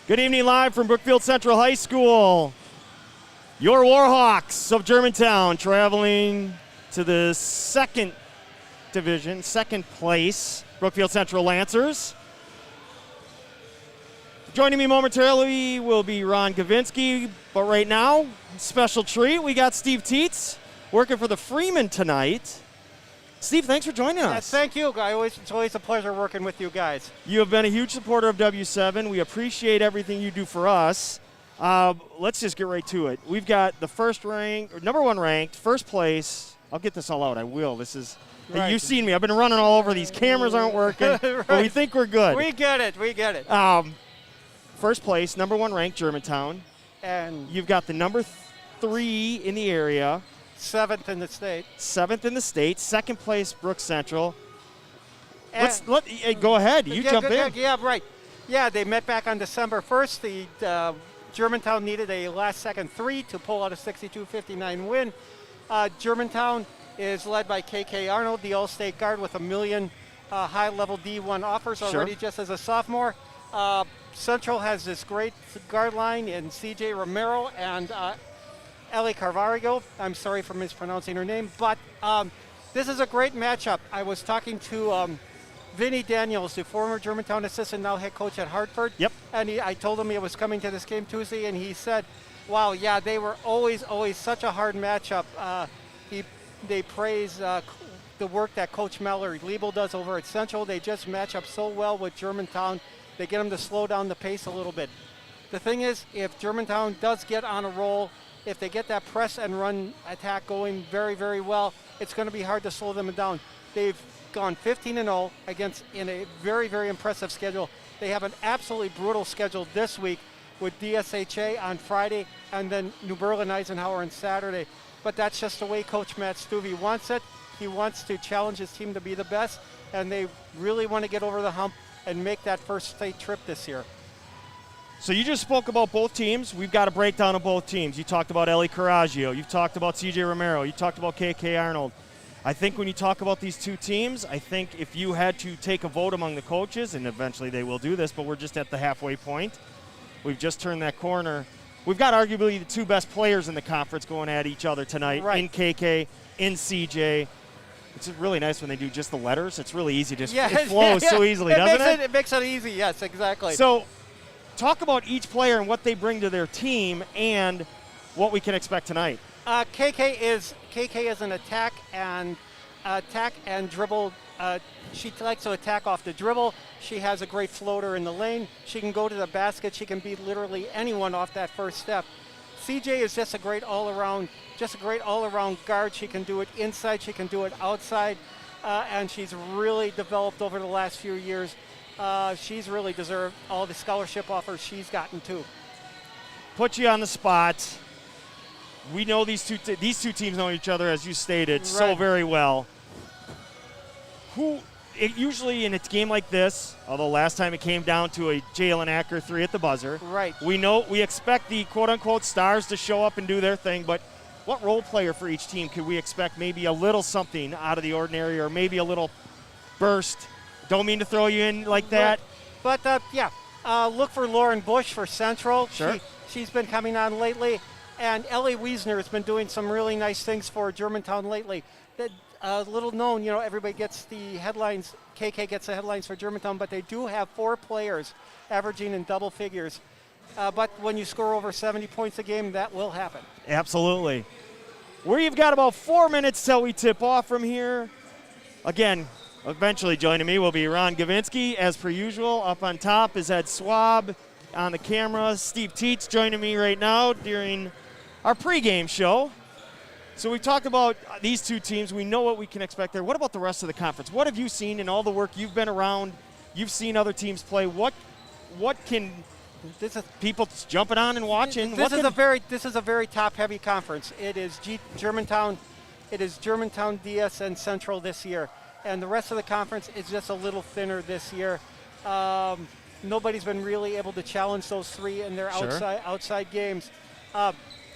Good evening, live from Brookfield Central High School. Your Warhawks of Germantown traveling to the second division, second place, Brookfield Central Lancers. Joining me momentarily will be Ron Gavinsky, but right now, special treat, we got Steve Tietz working for the Freeman tonight. Steve, thanks for joining us. Yes, thank you. It's always a pleasure working with you guys. You have been a huge supporter of W7. We appreciate everything you do for us. Let's just get right to it. We've got the number one ranked, first place. I'll get this all out. I will. This is, right. You've seen me. I've been running all over. These cameras aren't working, right. But we think we're good. We get it. We get it. First place, number one ranked Germantown. And you've got the number 3 in the area. Seventh in the state. Second place, Brook Central. Go ahead. You jump in. Yeah, right. Yeah, they met back on December 1st. The Germantown needed a last-second 3 to pull out a 62-59 win. Germantown is led by KK Arnold, the All-State guard with 1 million high-level D1 offers already just as a sophomore. Central has this great guard line in CJ Romero and Ellie Carvarigo. I'm sorry for mispronouncing her name, but this is a great matchup. I was talking to Vinny Daniels, the former Germantown assistant, now head coach at Hartford. Yep. And I told him he was coming to this game Tuesday, and he said, wow, yeah, they were always such a hard matchup. They praise the work that Coach Mallory Liebel does over at Central. They just match up so well with Germantown. They get them to slow down the pace a little bit. The thing is, if Germantown does get on a roll, if they get that press and run attack going very, very well, it's going to be hard to slow them down. They've gone 15-0 in a very, very impressive schedule. They have an absolutely brutal schedule this week with DSHA on Friday and then New Berlin Eisenhower on Saturday. But that's just the way Coach Matt Stuvey wants it. He wants to challenge his team to be the best, and they really want to get over the hump and make that first state trip this year. So you just spoke about both teams. We've got a breakdown of both teams. You talked about Ellie Carraggio. You've talked about CJ Romero. You talked about KK Arnold. I think when you talk about these two teams, I think if you had to take a vote among the coaches, and eventually they will do this, but we're just at the halfway point. We've just turned that corner. We've got arguably the two best players in the conference going at each other tonight, right. In KK, in CJ. It's really nice when they do just the letters. It's really easy. It flows so easily, doesn't it? It makes it easy, yes, exactly. So talk about each player and what they bring to their team and what we can expect tonight. KK is an attack and dribble. She likes to attack off the dribble. She has a great floater in the lane. She can go to the basket. She can beat literally anyone off that first step. CJ is just a great all-around guard. She can do it inside. She can do it outside, and she's really developed over the last few years. She's really deserved all the scholarship offers she's gotten too. Put you on the spot. We know these two teams know each other, as you stated, so very well. Usually in a game like this, although last time it came down to a Jalen Acker 3 at the buzzer. Right. We expect the quote-unquote stars to show up and do their thing, but what role player for each team could we expect? Maybe a little something out of the ordinary, or maybe a little burst. Don't mean to throw you in like that. But look for Lauren Bush for Central. Sure. She's been coming on lately. And Ellie Wiesner has been doing some really nice things for Germantown lately. Little known, everybody gets the headlines. KK gets the headlines for Germantown, but they do have 4 players averaging in double figures. But when you score over 70 points a game, that will happen. Absolutely. We've got about 4 minutes till we tip off from here. Again, eventually joining me will be Ron Gavinsky, as per usual. Up on top is Ed Swab on the camera. Steve Tietz joining me right now during our pregame show. So we talked about these two teams. We know what we can expect there. What about the rest of the conference? What have you seen in all the work you've been around? You've seen other teams play. What can people jumping on and watching? This is a very top-heavy conference. It is Germantown. It is Germantown, DS, and Central this year, and the rest of the conference is just a little thinner this year. Nobody's been really able to challenge those 3 in their outside games.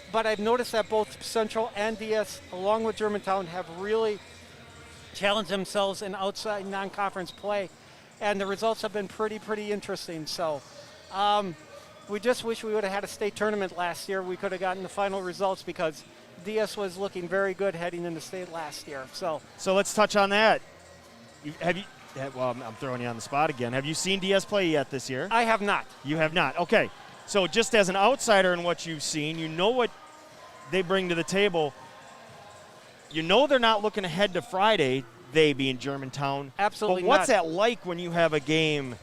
But I've noticed that both Central and DS, along with Germantown, have really challenged themselves in outside non-conference play, and the results have been pretty interesting. So We just wish we would have had a state tournament last year. We could have gotten the final results because DS was looking very good heading into state last year. So let's touch on that. Well, I'm throwing you on the spot again. Have you seen DS play yet this year? I have not. You have not. Okay. So just as an outsider in what you've seen, you know what they bring to the table. You know they're not looking ahead to Friday, they being Germantown. Absolutely But what's not. that like when you have a game,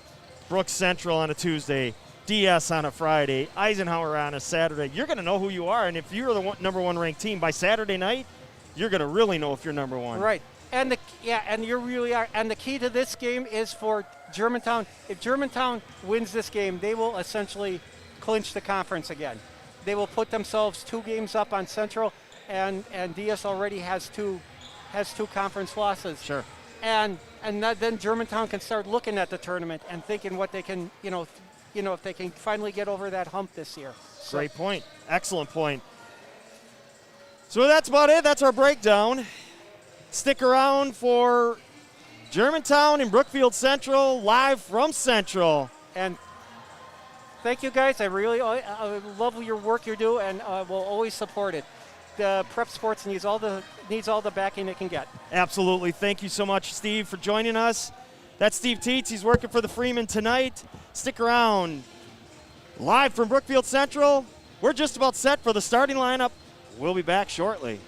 Brooks Central on a Tuesday, DS on a Friday, Eisenhower on a Saturday? You're going to know who you are, and if you're the number one ranked team by Saturday night, you're going to really know if you're number one. Right. And you really are. And the key to this game is for Germantown. If Germantown wins this game, they will essentially clinch the conference again. They will put themselves 2 games up on Central, and DS already has two conference losses. Sure. And then Germantown can start looking at the tournament and thinking what they can, if they can finally get over that hump this year. So, Great point. Excellent point. So that's about it. That's our breakdown. Stick around for Germantown and Brookfield Central live from Central. And thank you guys. I love your work you do, and will always support it. The Prep Sports needs all the backing it can get. Absolutely. Thank you so much, Steve, for joining us. That's Steve Teets. He's working for the Freeman tonight. Stick around. Live from Brookfield Central. We're just about set for the starting lineup. We'll be back shortly.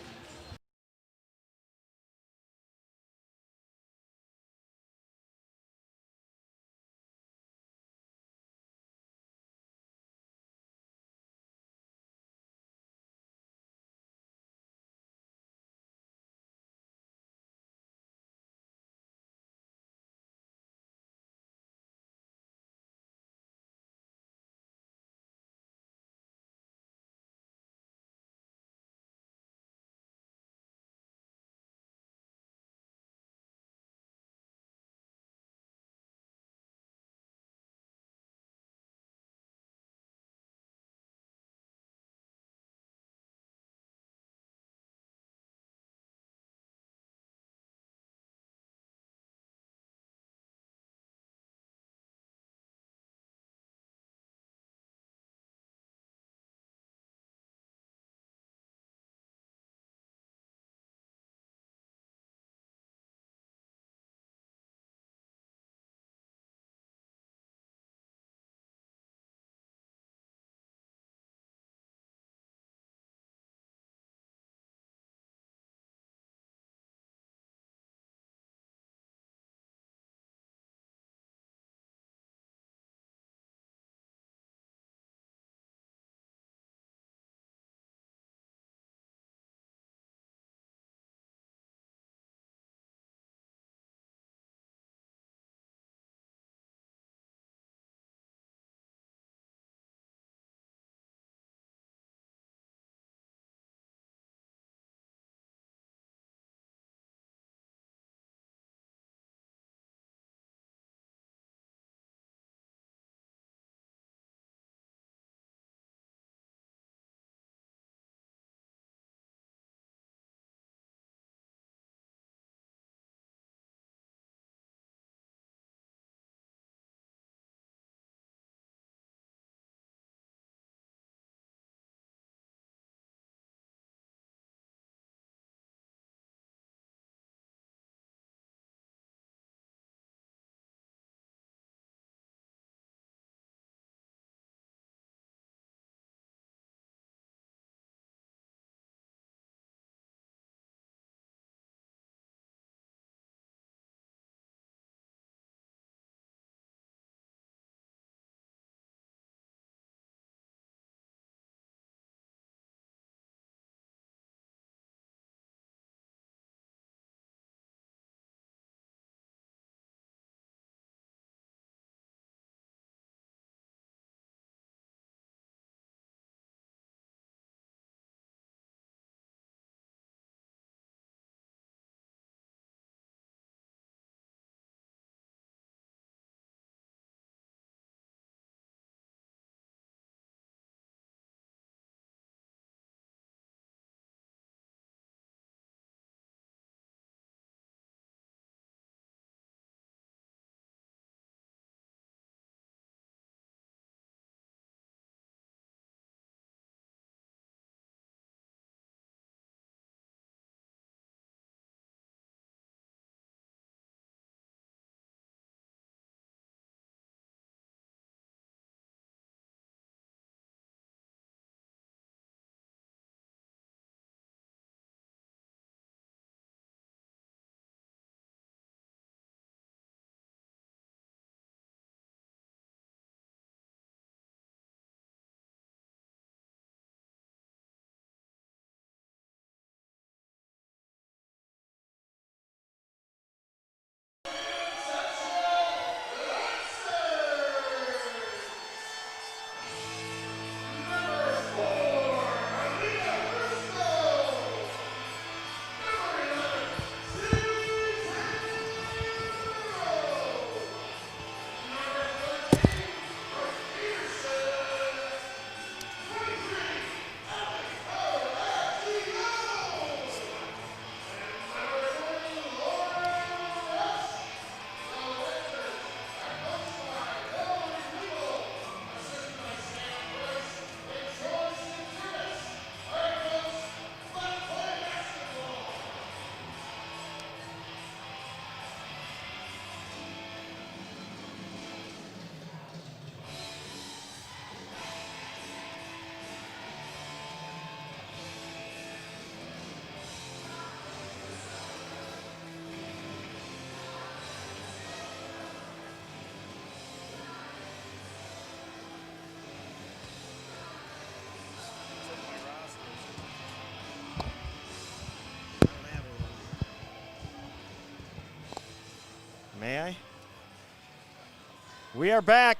We are back.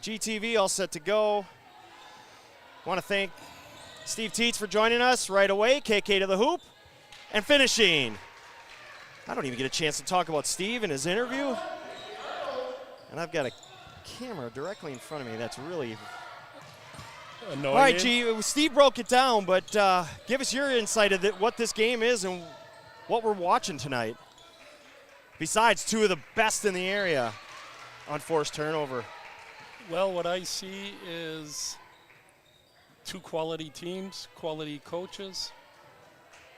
GTV all set to go. Want to thank Steve Tietz for joining us right away. KK to the hoop. And finishing. I don't even get a chance to talk about Steve and his interview. And I've got a camera directly in front of me. That's really annoying. All right, G. Steve broke it down, but give us your insight of what this game is and what we're watching tonight. Besides two of the best in the area on forced turnover. Well, what I see is two quality teams, quality coaches,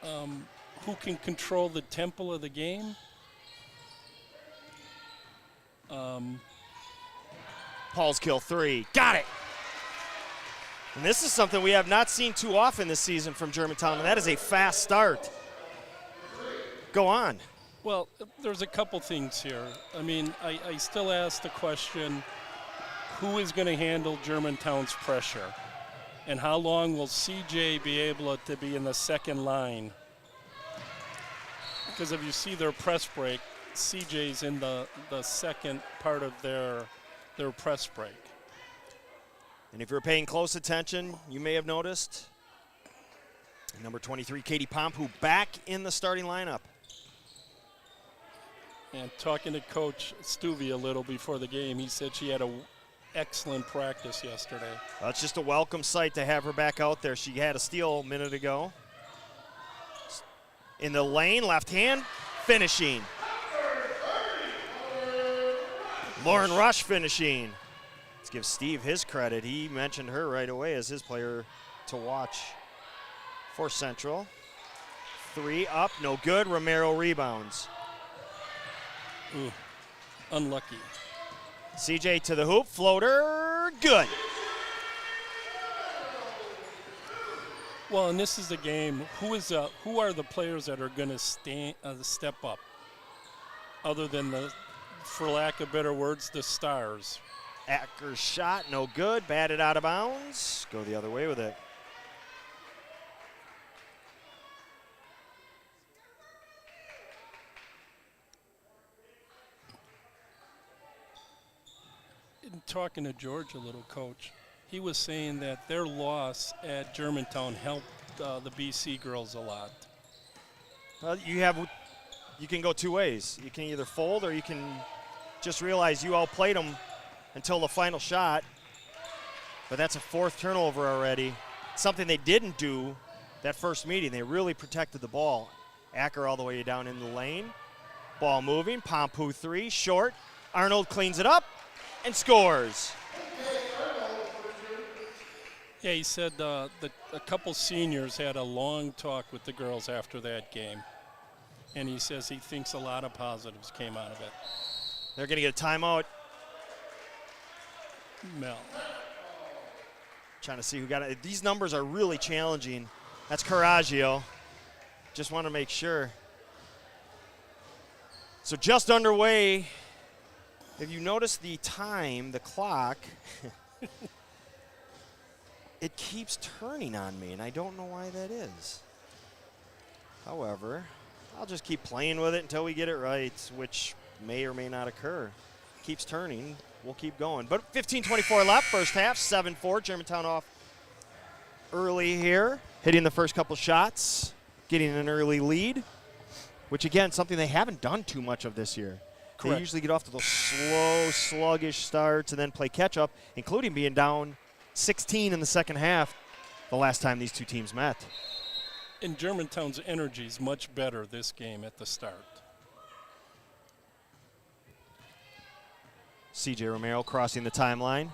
who can control the tempo of the game. Paul's kill three. Got it. And this is something we have not seen too often this season from Germantown, and that is a fast start. Go on. Well, there's a couple things here. I mean, I still ask the question, who is going to handle Germantown's pressure? And how long will CJ be able to be in the second line? Because if you see their press break, CJ's in the second part of their press break. And if you're paying close attention, you may have noticed number 23, Katie Pompu, back in the starting lineup. And talking to Coach Stuvey a little before the game, he said she had an excellent practice yesterday. Well, it's just a welcome sight to have her back out there. She had a steal a minute ago. In the lane, left hand, finishing. Lauren Rush finishing. Let's give Steve his credit. He mentioned her right away as his player to watch for Central. Three up, no good. Romero rebounds. Ooh, unlucky. CJ to the hoop, floater, good. Well, and this is the game. Who are the players that are going to step up, other than for lack of better words, the stars? Acker's shot, no good. Batted out of bounds. Go the other way with it. In talking to George a little, Coach, he was saying that their loss at Germantown helped the BC girls a lot. Well, you can go two ways. You can either fold or you can just realize you outplayed them until the final shot. But that's a fourth turnover already. Something they didn't do that first meeting. They really protected the ball. Acker all the way down in the lane. Ball moving. Pompu three, short. Arnold cleans it up and scores. Yeah, he said a couple seniors had a long talk with the girls after that game. And he says he thinks a lot of positives came out of it. They're going to get a timeout. Mel. Trying to see who got it. These numbers are really challenging. That's Coraggio. Just want to make sure. So just underway. If you notice the time, the clock, it keeps turning on me, and I don't know why that is. However, I'll just keep playing with it until we get it right, which may or may not occur. Keeps turning. We'll keep going. But 15:24 left, first half, 7-4. Germantown off early here, hitting the first couple shots, getting an early lead, which, again, something they haven't done too much of this year. Correct. They usually get off to those slow, sluggish starts and then play catch-up, including being down 16 in the second half the last time these two teams met. And Germantown's energy is much better this game at the start. CJ Romero crossing the timeline.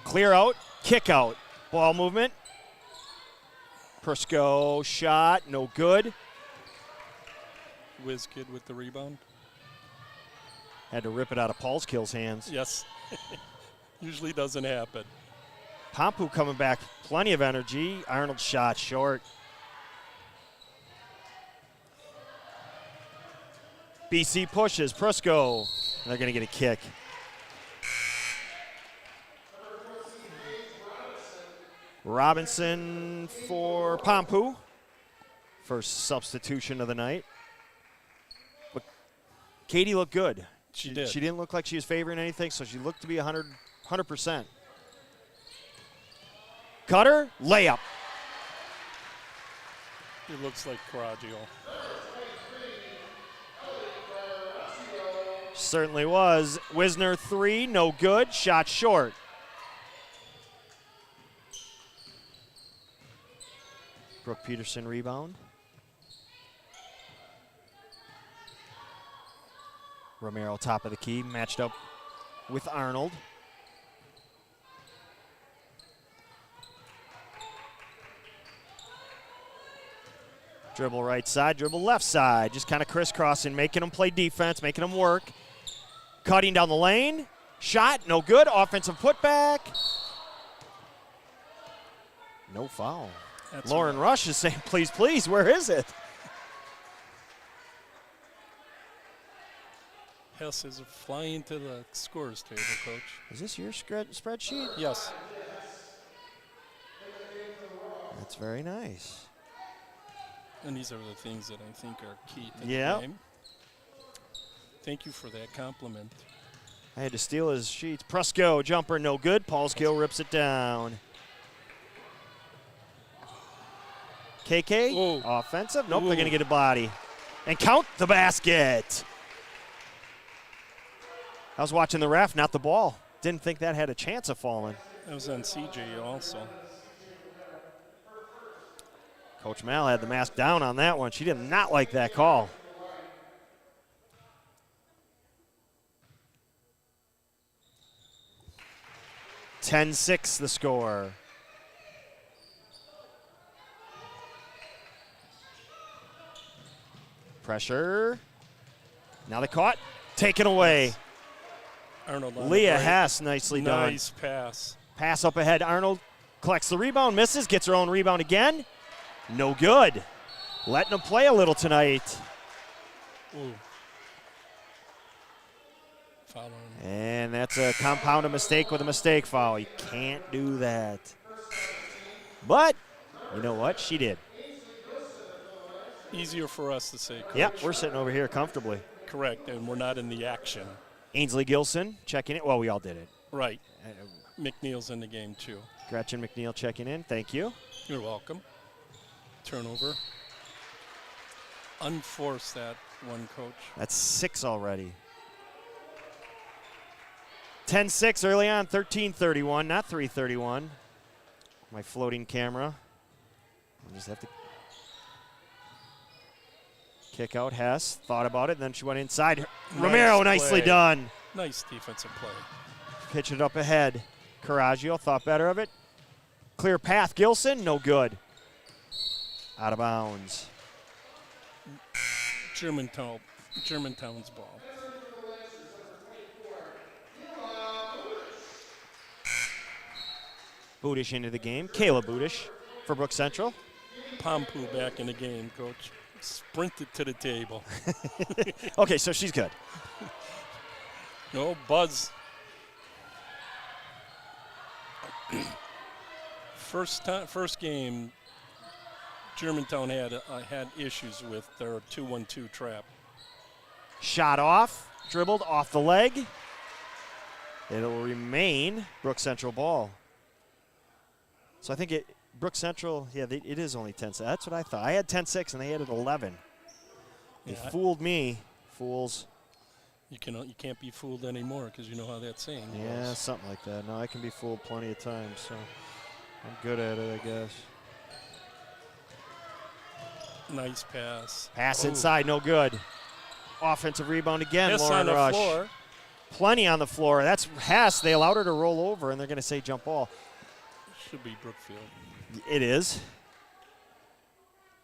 Clear out, kick out. Ball movement. Prisco shot, no good. Whiz kid with the rebound. Had to rip it out of Paul's Kill's hands. Yes. Usually doesn't happen. Pompu coming back, plenty of energy. Arnold shot short. BC pushes, Prisco. They're going to get a kick. Robinson for Pompu. First substitution of the night. Katie looked good. She did. She didn't look like she was favoring anything, so she looked to be 100%. Cutter, layup. It looks like Coraggio. Certainly was. Wisner 3, no good. Shot short. Brooke Peterson rebound. Romero top of the key, matched up with Arnold. Dribble right side, dribble left side. Just kind of crisscrossing, making them play defense, making them work. Cutting down the lane. Shot, no good. Offensive putback. No foul. That's Lauren Rush is saying, please, please, where is it? Hess is flying to the scores table, Coach. Is this your spreadsheet? Yes. That's very nice. And these are the things that I think are key to Yeah. the game. Thank you for that compliment. I had to steal his sheets. Prusko, jumper, no good. Paul Skill rips it down. KK, Ooh. offensive. Nope, they're Ooh. going to get a body. And count the basket. I was watching the ref, not the ball. Didn't think that had a chance of falling. That was on CJ also. Coach Mal had the mask down on that one. She did not like that call. (10-6) the score. Pressure. Now they caught. Taken away. Arnold on the Leah break. Hess, nicely done. Nice pass. Pass up ahead. Arnold collects the rebound, misses, gets her own rebound again. No good. Letting them play a little tonight. Ooh. Foul on him. And that's a compound of mistake with a mistake foul. You can't do that. But you know what? She did. Easier for us to say, Coach. Yep, we're sitting over here comfortably. Correct, and we're not in the action. Ainsley Gilson checking it. Well, we all did it. Right. McNeil's in the game, too. Gretchen McNeil checking in. Thank you. You're welcome. Turnover. Unforce that one, Coach. That's 6 already. 10-6 early on, 13:31, not 3:31. My floating camera. I just have to kick out Hess. Thought about it, then she went inside. Nice Romero, nicely play. done. Nice defensive play. Pitch it up ahead. Coraggio thought better of it. Clear path, Gilson, no good. Out of bounds. Germantown's ball. Budish into the game. Kayla Budish for Brook Central. Pompu back in the game, Coach. Sprinted to the table. Okay, so she's good. No, Buzz. First game, Germantown had issues with their 2-1-2 trap. Shot off, dribbled off the leg. It'll remain Brook Central ball. So I think Brook Central, yeah, it is only 10. That's what I thought. I had 10-6 and they had it 11. They Yeah. fooled me, fools. You can't be fooled anymore because you know how that saying Yeah, goes. something like that. No, I can be fooled plenty of times, so I'm good at it, I guess. Nice pass. Pass Ooh. inside, no good. Offensive rebound again, Hess Lauren on the Rush. floor. Plenty on the floor. That's Hess. They allowed her to roll over, and they're going to say jump ball. Should be Brookfield. It is.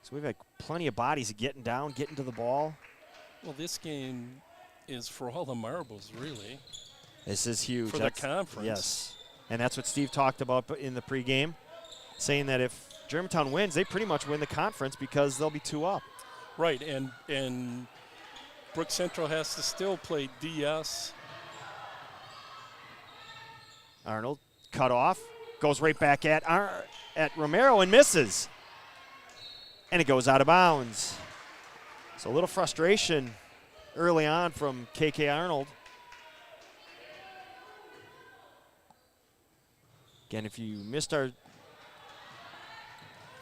So we've had plenty of bodies getting down, getting to the ball. Well, this game is for all the marbles, really. This is huge. For the conference. Yes. And that's what Steve talked about in the pregame, saying that if Germantown wins, they pretty much win the conference because they'll be 2 up. Right, and Brook Central has to still play DS. Arnold cut off, goes right back at Romero and misses. And it goes out of bounds. So a little frustration early on from KK Arnold. Again, if you missed our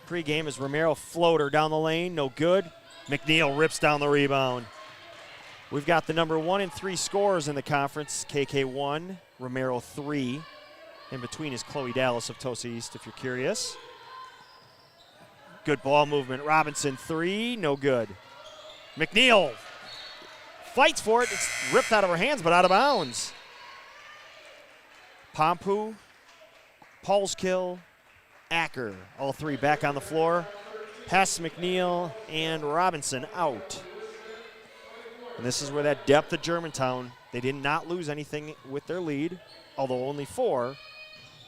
pregame, as Romero floater down the lane, no good. McNeil rips down the rebound. We've got the number 1 and 3 scorers in the conference. KK 1, Romero 3. In between is Chloe Dallas of Tosa East, if you're curious. Good ball movement. Robinson 3, no good. McNeil fights for it. It's ripped out of her hands, but out of bounds. Pompu, Paulskill, Acker, all three back on the floor. Hess, McNeil, and Robinson out. And this is where that depth of Germantown, they did not lose anything with their lead, although only 4,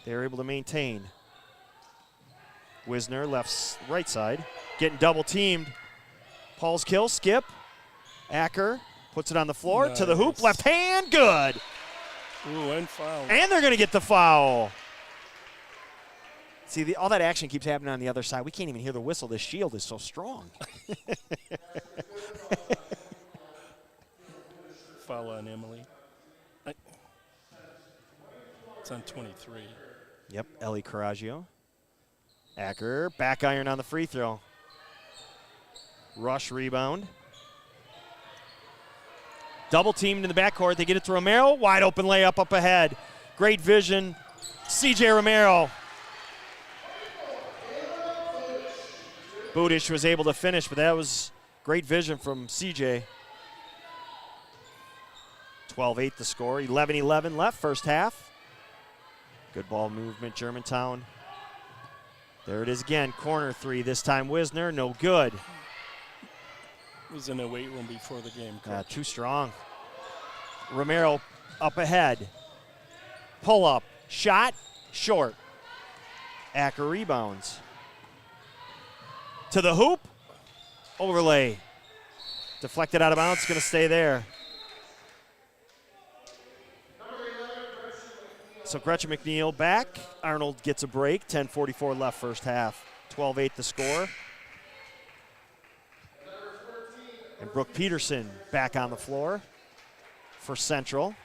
they were able to maintain. Wisner, right side, getting double teamed. Paulskill, skip. Acker puts it on the floor, to the hoop, left hand, good. Ooh, and foul. And they're going to get the foul. See, all that action keeps happening on the other side. We can't even hear the whistle. This shield is so strong. Foul on Emily. It's on 23. Yep, Ellie Coraggio. Acker, back iron on the free throw. Rush rebound. Double teamed in the backcourt. They get it to Romero. Wide open layup up ahead. Great vision. CJ Romero. Budish was able to finish, but that was great vision from CJ. 12-8 the score. 11-11 left, first half. Good ball movement, Germantown. There it is again, corner 3. This time Wisner, no good. Was in a weight room before the game, Coach. Too strong. Romero up ahead. Pull up, shot, short. Acker rebounds. To the hoop, overlay. Deflected out of bounds, going to stay there. So Gretchen McNeil back. Arnold gets a break. 10:44 left first half. 12-8 the score. And Brooke Peterson back on the floor for Central.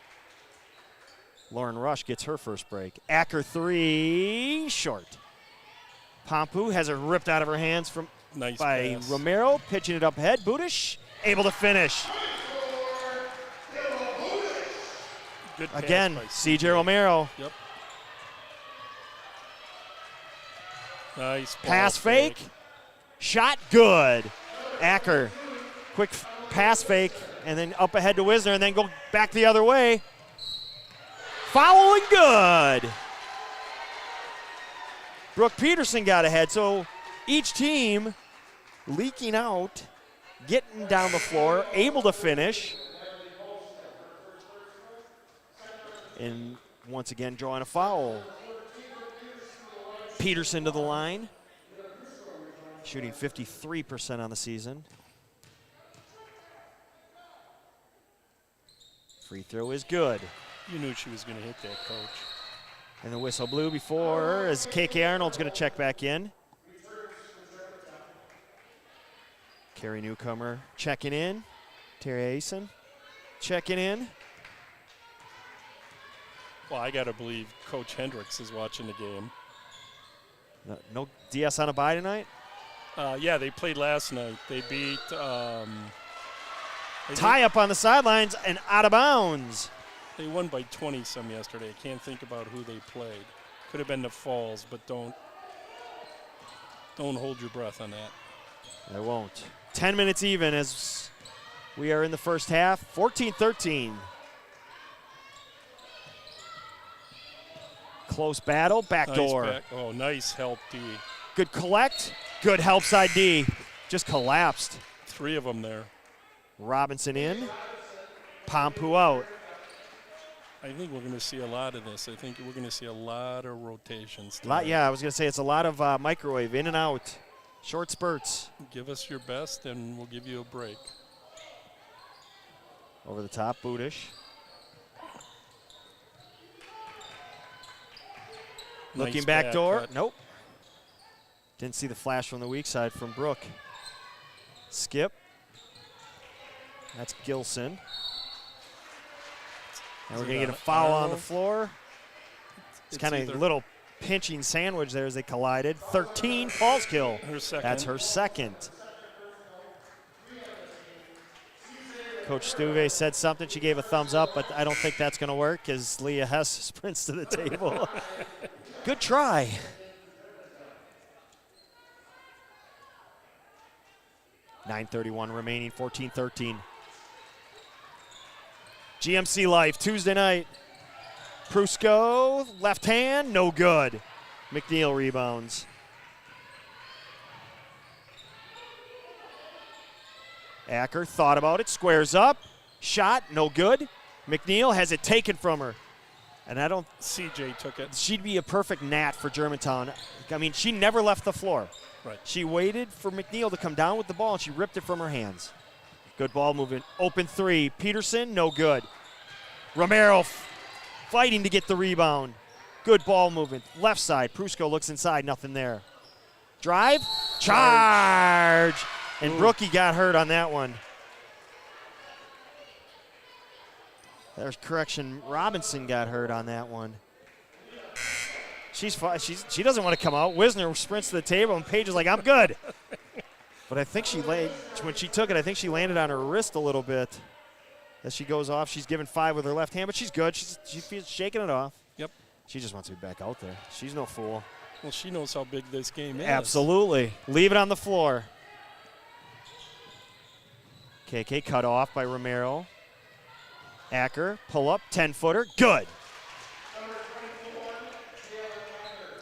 Lauren Rush gets her first break. Acker 3, short. Pompu has it ripped out of her hands Nice by pass. Romero, pitching it up ahead. Budish able to finish. Good pass Again, by CJ Romero. Yep. Nice Pass fake. Shot good. Acker, quick pass fake, and then up ahead to Wisner, and then go back the other way. Foul and good. Brooke Peterson got ahead, so each team leaking out, getting down the floor, able to finish. And once again, drawing a foul. Peterson to the line, shooting 53% on the season. Free throw is good. You knew she was going to hit that, Coach. And the whistle blew before her as KK Arnold's going to check back in. Carrie Newcomer checking in. Terry Asen checking in. Well, I got to believe Coach Hendricks is watching the game. No DS on a bye tonight? Yeah, they played last night. They beat Tie up on the sidelines and out of bounds. They won by 20-some yesterday. I can't think about who they played. Could have been the Falls, but don't hold your breath on that. I won't. 10 minutes even as we are in the first half. 14-13. Close battle, backdoor. Nice oh, nice help, D. Good collect, good help side D. Just collapsed. 3 of them there. Robinson in, Pompu out. I think we're going to see a lot of this. I think we're going to see a lot of rotations. Yeah, I was going to say it's a lot of microwave, in and out, short spurts. Give us your best, and we'll give you a break. Over the top, Budish. Looking Nice back door. cut. Nope. Didn't see the flash from the weak side from Brooke. Skip. That's Gilson. And we're Is going it to get a foul on the Arnold? floor. It's kind of either a little pinching sandwich there as they collided. 13, Paul's kill. her second. That's her second. Coach Stuve said something. She gave a thumbs up, but I don't think that's going to work as Leah Hess sprints to the table. Good try. .9:31 remaining, 14-13. GMC Life, Tuesday night. Prusko, left hand, no good. McNeil rebounds. Acker thought about it, squares up, shot, no good. McNeil has it taken from her. And I don't, CJ took it. she'd be a perfect gnat for Germantown. I mean, she never left the floor. Right. She waited for McNeil to come down with the ball, and she ripped it from her hands. Good ball movement. Open three. Peterson, no good. Romero fighting to get the rebound. Good ball movement. Left side. Prusko looks inside. Nothing there. Drive. Charge. And Brookie got hurt on that one. There's correction. Robinson got hurt on that one. She doesn't want to come out. Wisner sprints to the table, and Paige is like, I'm good. But I think when she took it, I think she landed on her wrist a little bit. As she goes off, she's given 5 with her left hand, but she's good. She's shaking it off. Yep. She just wants to be back out there. She's no fool. Well, she knows how big this game is. Absolutely. Leave it on the floor. KK cut off by Romero. Acker, pull up, 10-footer, good.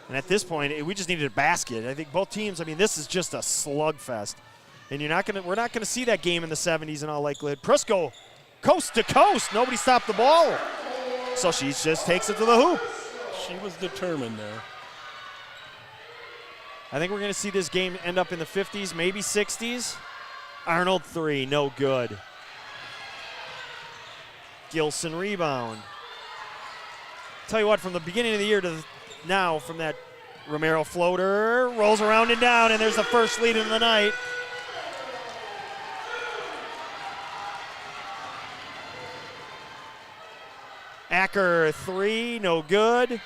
And at this point, we just needed a basket. I think both teams, I mean, this is just a slugfest. And we're not gonna see that game in the 70s in all likelihood. Prusko, coast to coast, nobody stopped the ball. So she just takes it to the hoop. She was determined there. I think we're gonna see this game end up in the 50s, maybe 60s. Arnold 3, no good. Gilson rebound. Tell you what, from the beginning of the year to now, from that Romero floater, rolls around and down, and there's the first lead in the night. Acker 3, no good.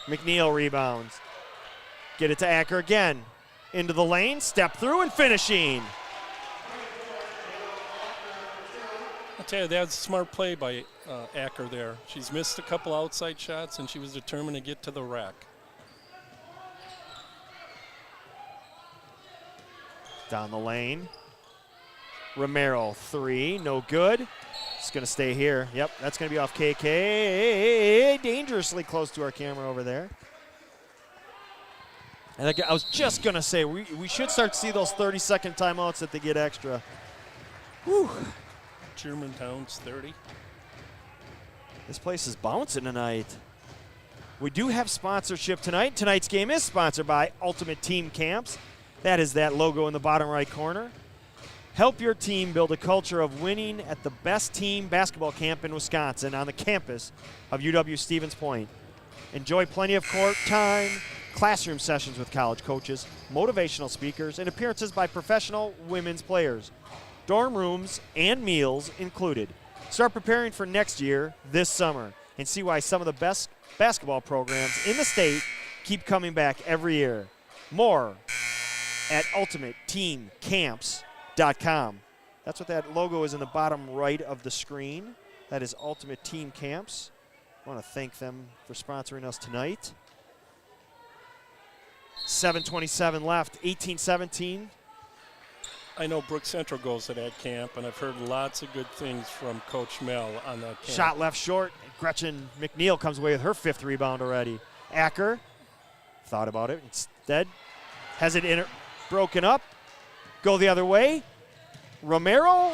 McNeil rebounds. Get it to Acker again. Into the lane, step through, and finishing. I'll tell you, that's a smart play by Acker there. She's missed a couple outside shots, and she was determined to get to the rack. Down the lane. Romero 3, no good. It's going to stay here. Yep, that's going to be off KK. Dangerously close to our camera over there. And I was just going to say, we should start to see those 30-second timeouts that they get extra. Whew. Germantown's 30. This place is bouncing tonight. We do have sponsorship tonight. Tonight's game is sponsored by Ultimate Team Camps. That is that logo in the bottom right corner. Help your team build a culture of winning at the best team basketball camp in Wisconsin on the campus of UW-Stevens Point. Enjoy plenty of court time, classroom sessions with college coaches, motivational speakers, and appearances by professional women's players. Dorm rooms and meals included. Start preparing for next year this summer and see why some of the best basketball programs in the state keep coming back every year. More at ultimateteamcamps.com. That's what that logo is in the bottom right of the screen. That is Ultimate Team Camps. I want to thank them for sponsoring us tonight. 7:27 left, 18-17. I know Brook Central goes to that camp, and I've heard lots of good things from Coach Mel on that camp. Shot left short. Gretchen McNeil comes away with her 5th rebound already. Acker thought about it. Instead, has it broken up. Go the other way. Romero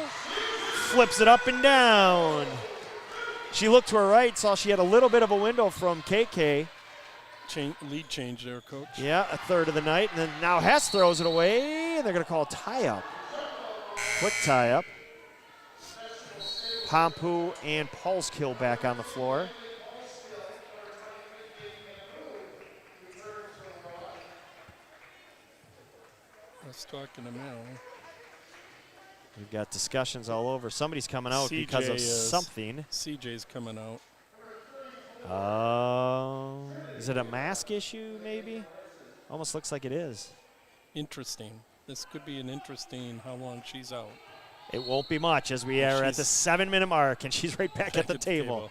flips it up and down. She looked to her right, saw she had a little bit of a window from KK. Lead change there, Coach. Yeah, a third of the night. And then now Hess throws it away, and they're going to call a tie-up. Quick tie-up. Pompu and Paulskill back on the floor. Let's talk in the middle. We've got discussions all over. Somebody's coming out CJ because of is. something. CJ's coming out. Is it a mask issue, maybe? Almost looks like it is. Interesting. This could be an interesting how long she's out. It won't be much as we are at the 7-minute mark, and she's right back at the table.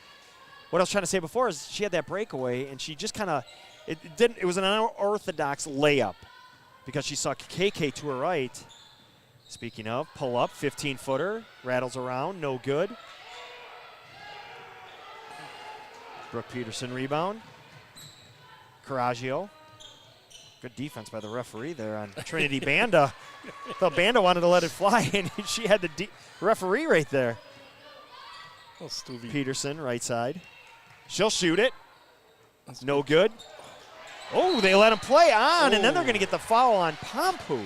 What I was trying to say before is she had that breakaway, and she just kind of it was an unorthodox layup because she saw KK to her right. Speaking of, pull up, 15-footer, rattles around, no good. Brooke Peterson rebound. Coraggio. Good defense by the referee there on Trinity Banda. Thought Banda wanted to let it fly, and she had the referee right there. Oh, Stuvie. Peterson, right side. She'll shoot it. That's no good. Oh, they let him play on, and then they're going to get the foul on Pompu.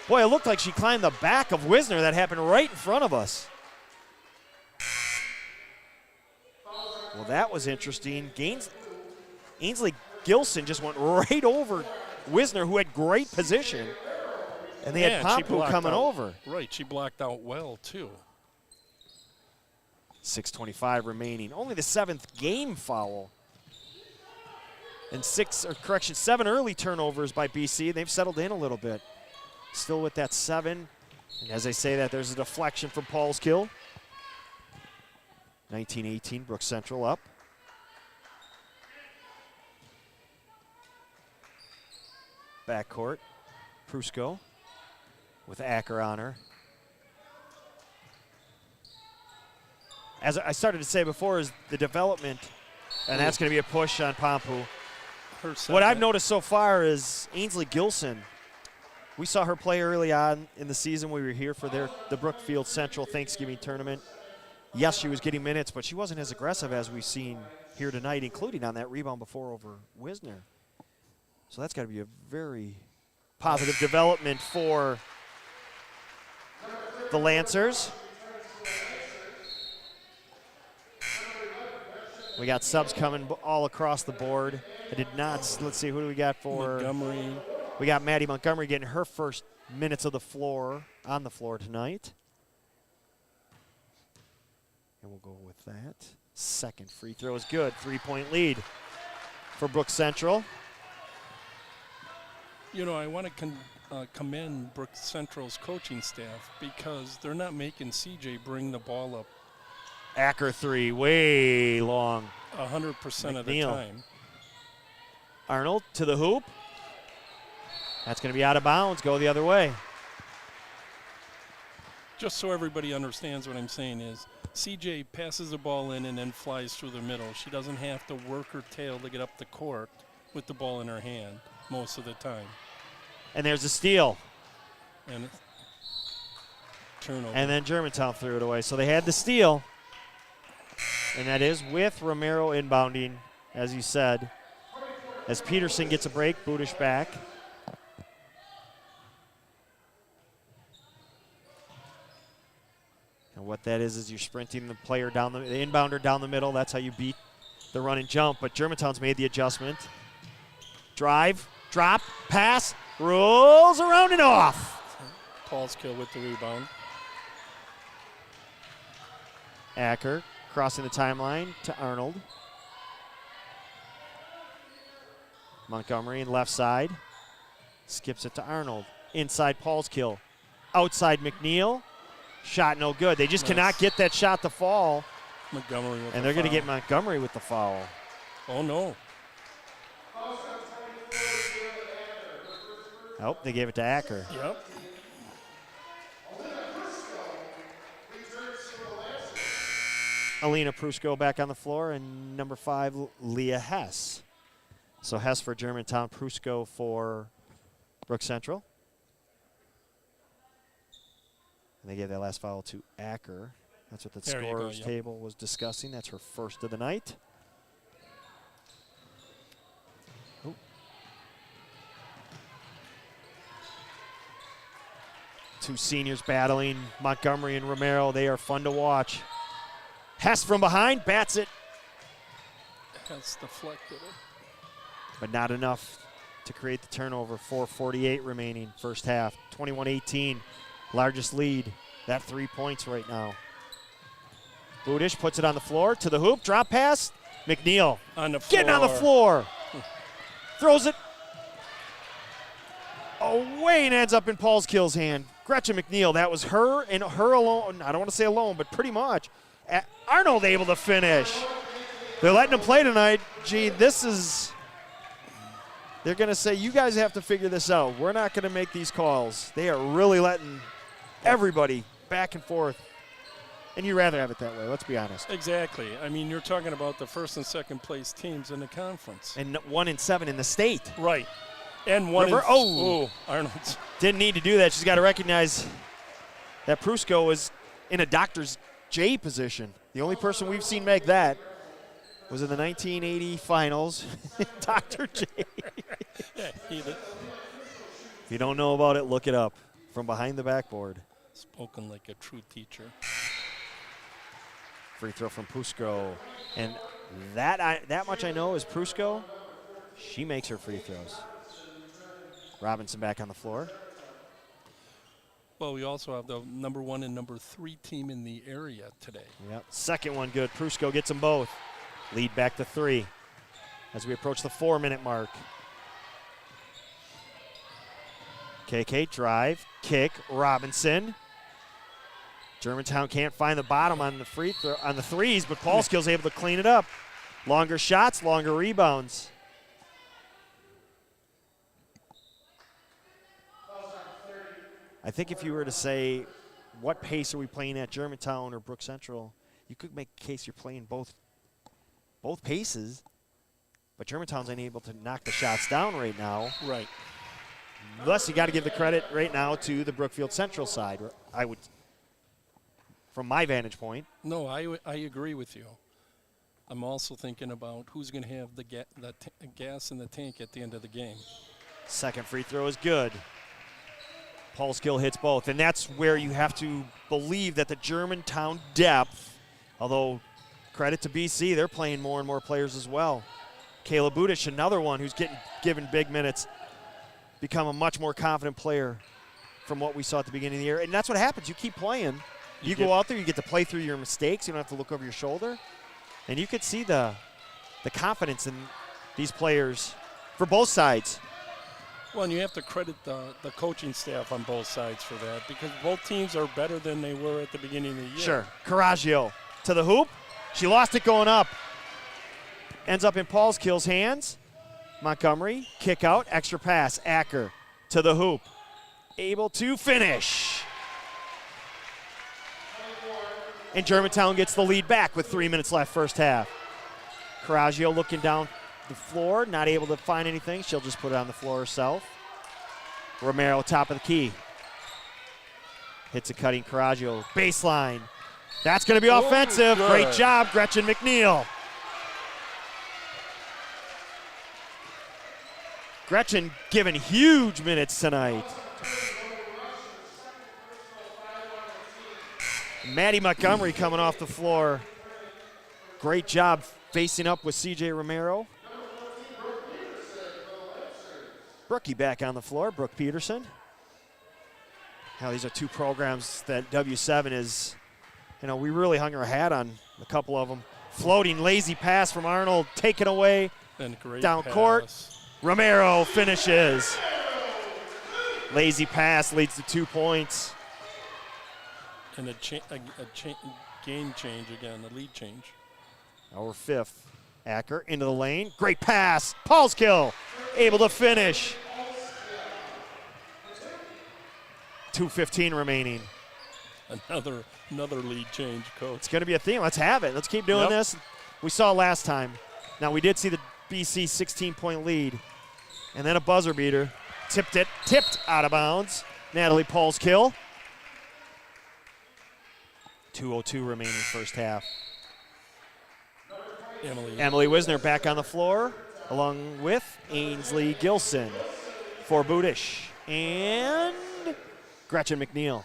Boy, it looked like she climbed the back of Wisner. That happened right in front of us. Well, that was interesting. Ainsley Gilson just went right over Wisner, who had great position. And they had Pompu coming over. Right, she blocked out well, too. 6:25 remaining. Only the 7th game foul. And 7 early turnovers by BC. They've settled in a little bit. Still with that 7. And as I say that, there's a deflection from Paulskill. 19-18, Brook Central up. Backcourt, Prusko with Acker on her. As I started to say before, is the development, and that's going to be a push on Pompu. What I've noticed so far is Ainsley Gilson. We saw her play early on in the season. We were here for the Brookfield Central Thanksgiving tournament. Yes, she was getting minutes, but she wasn't as aggressive as we've seen here tonight, including on that rebound before over Wisner. So that's got to be a very positive development for the Lancers. We got subs coming all across the board. I did not. Let's see, who do we got for? Montgomery. We got Maddie Montgomery getting her first minutes of the floor, on the floor tonight. And we'll go with that. Second free throw is good. 3-point lead for Brook Central. You know, I want to commend Brook Central's coaching staff because they're not making CJ bring the ball up Acker 3, way long. 100% of the time. Arnold to the hoop. That's going to be out of bounds. Go the other way. Just so everybody understands what I'm saying is CJ passes the ball in and then flies through the middle. She doesn't have to work her tail to get up the court with the ball in her hand most of the time. And there's a steal. And turnover. And then Germantown threw it away. So they had the steal. And that is with Romero inbounding, as you said. As Peterson gets a break, Budish back. And what that is you're sprinting the player down the inbounder down the middle. That's how you beat the run and jump. But Germantown's made the adjustment. Drive, drop, pass, rolls around and off. Paulskill with the rebound. Acker crossing the timeline to Arnold. Montgomery in left side. Skips it to Arnold. Inside Paulskill. Outside McNeil. Shot no good. They just cannot get that shot to fall. Montgomery with and they're going to get Montgomery with the foul. Oh, no. Oh, they gave it to Acker. Yep. Alina Prusko back on the floor, and number 5, Leah Hess. So Hess for Germantown, Prusko for Brook Central. And they gave that last foul to Acker. That's what the scorer's table was discussing. That's her first of the night. Ooh. Two seniors battling, Montgomery and Romero. They are fun to watch. Hess from behind, bats it. Hess deflected it. But not enough to create the turnover. 4:48 remaining first half. 21-18, largest lead that 3 points right now. Budish puts it on the floor, to the hoop, drop pass. McNeil On the floor. getting on the floor. Throws it away and ends up in Paulskill's hand. Gretchen McNeil, that was her and her alone. I don't want to say alone, but pretty much. Arnold able to finish. They're letting him play tonight. Gee, this is, they're going to say, you guys have to figure this out. We're not going to make these calls. They are really letting everybody back and forth. And you'd rather have it that way, let's be honest. Exactly. I mean, you're talking about the first and second place teams in the conference. And 1-7 in the state. Right. And one River, Arnold's. Didn't need to do that. She's got to recognize that Prusko was in a Doctor's J position. The only person we've seen make that was in the 1980 finals, Dr. J. Yeah, if you don't know about it, look it up. From behind the backboard. Spoken like a true teacher. Free throw from Prusko. And that much I know is Prusko, she makes her free throws. Robinson back on the floor. Well, we also have the number 1 and number 3 team in the area today. Yep. Second one good. Prusko gets them both. Lead back to 3 as we approach the 4-minute mark. KK drive, kick, Robinson. Germantown can't find the bottom on the free throw on the threes, but Paulskill's able to clean it up. Longer shots, longer rebounds. I think if you were to say, what pace are we playing at, Germantown or Brook Central, you could make a case you're playing both paces, but Germantown's unable to knock the shots down right now. Right. Thus, you got to give the credit right now to the Brookfield Central side. I would, from my vantage point. No, I agree with you. I'm also thinking about who's going to have the gas in the tank at the end of the game. Second free throw is good. Paulskill hits both, and that's where you have to believe that the Germantown depth, although credit to BC, they're playing more and more players as well. Kayla Budish, another one who's getting given big minutes, become a much more confident player from what we saw at the beginning of the year. And that's what happens. You keep playing. You go out there, you get to play through your mistakes. You don't have to look over your shoulder. And you could see the confidence in these players for both sides. Well, and you have to credit the coaching staff on both sides for that, because both teams are better than they were at the beginning of the year. Sure. Coraggio to the hoop. She lost it going up. Ends up in Paulskill's hands. Montgomery, kick out, extra pass. Acker to the hoop. Able to finish. And Germantown gets the lead back with 3 minutes left first half. Coraggio looking down the floor, not able to find anything. She'll just put it on the floor herself. Romero, top of the key. Hits a cutting Coraggio. Baseline. That's going to be offensive. Good. Great job, Gretchen McNeil. Gretchen given huge minutes tonight. Maddie Montgomery coming off the floor. Great job facing up with CJ Romero. Brookie back on the floor, Brooke Peterson. Now these are two programs that W7 is, we really hung our hat on a couple of them. Floating lazy pass from Arnold, taken away And great down pass. court. Romero finishes. Lazy pass leads to 2 points. And a game change again, a lead change. Our fifth. Acker into the lane. Great pass. Paulskill able to finish. 2:15 remaining. Another lead change, coach. It's going to be a theme. Let's have it. Let's keep doing this. We saw last time. Now, we did see the BC 16-point lead. And then a buzzer beater. Tipped out of bounds. Natalie Paulskill. 2:02 remaining first half. Emily Wisner back on the floor, along with Ainsley Gilson for Budish and Gretchen McNeil.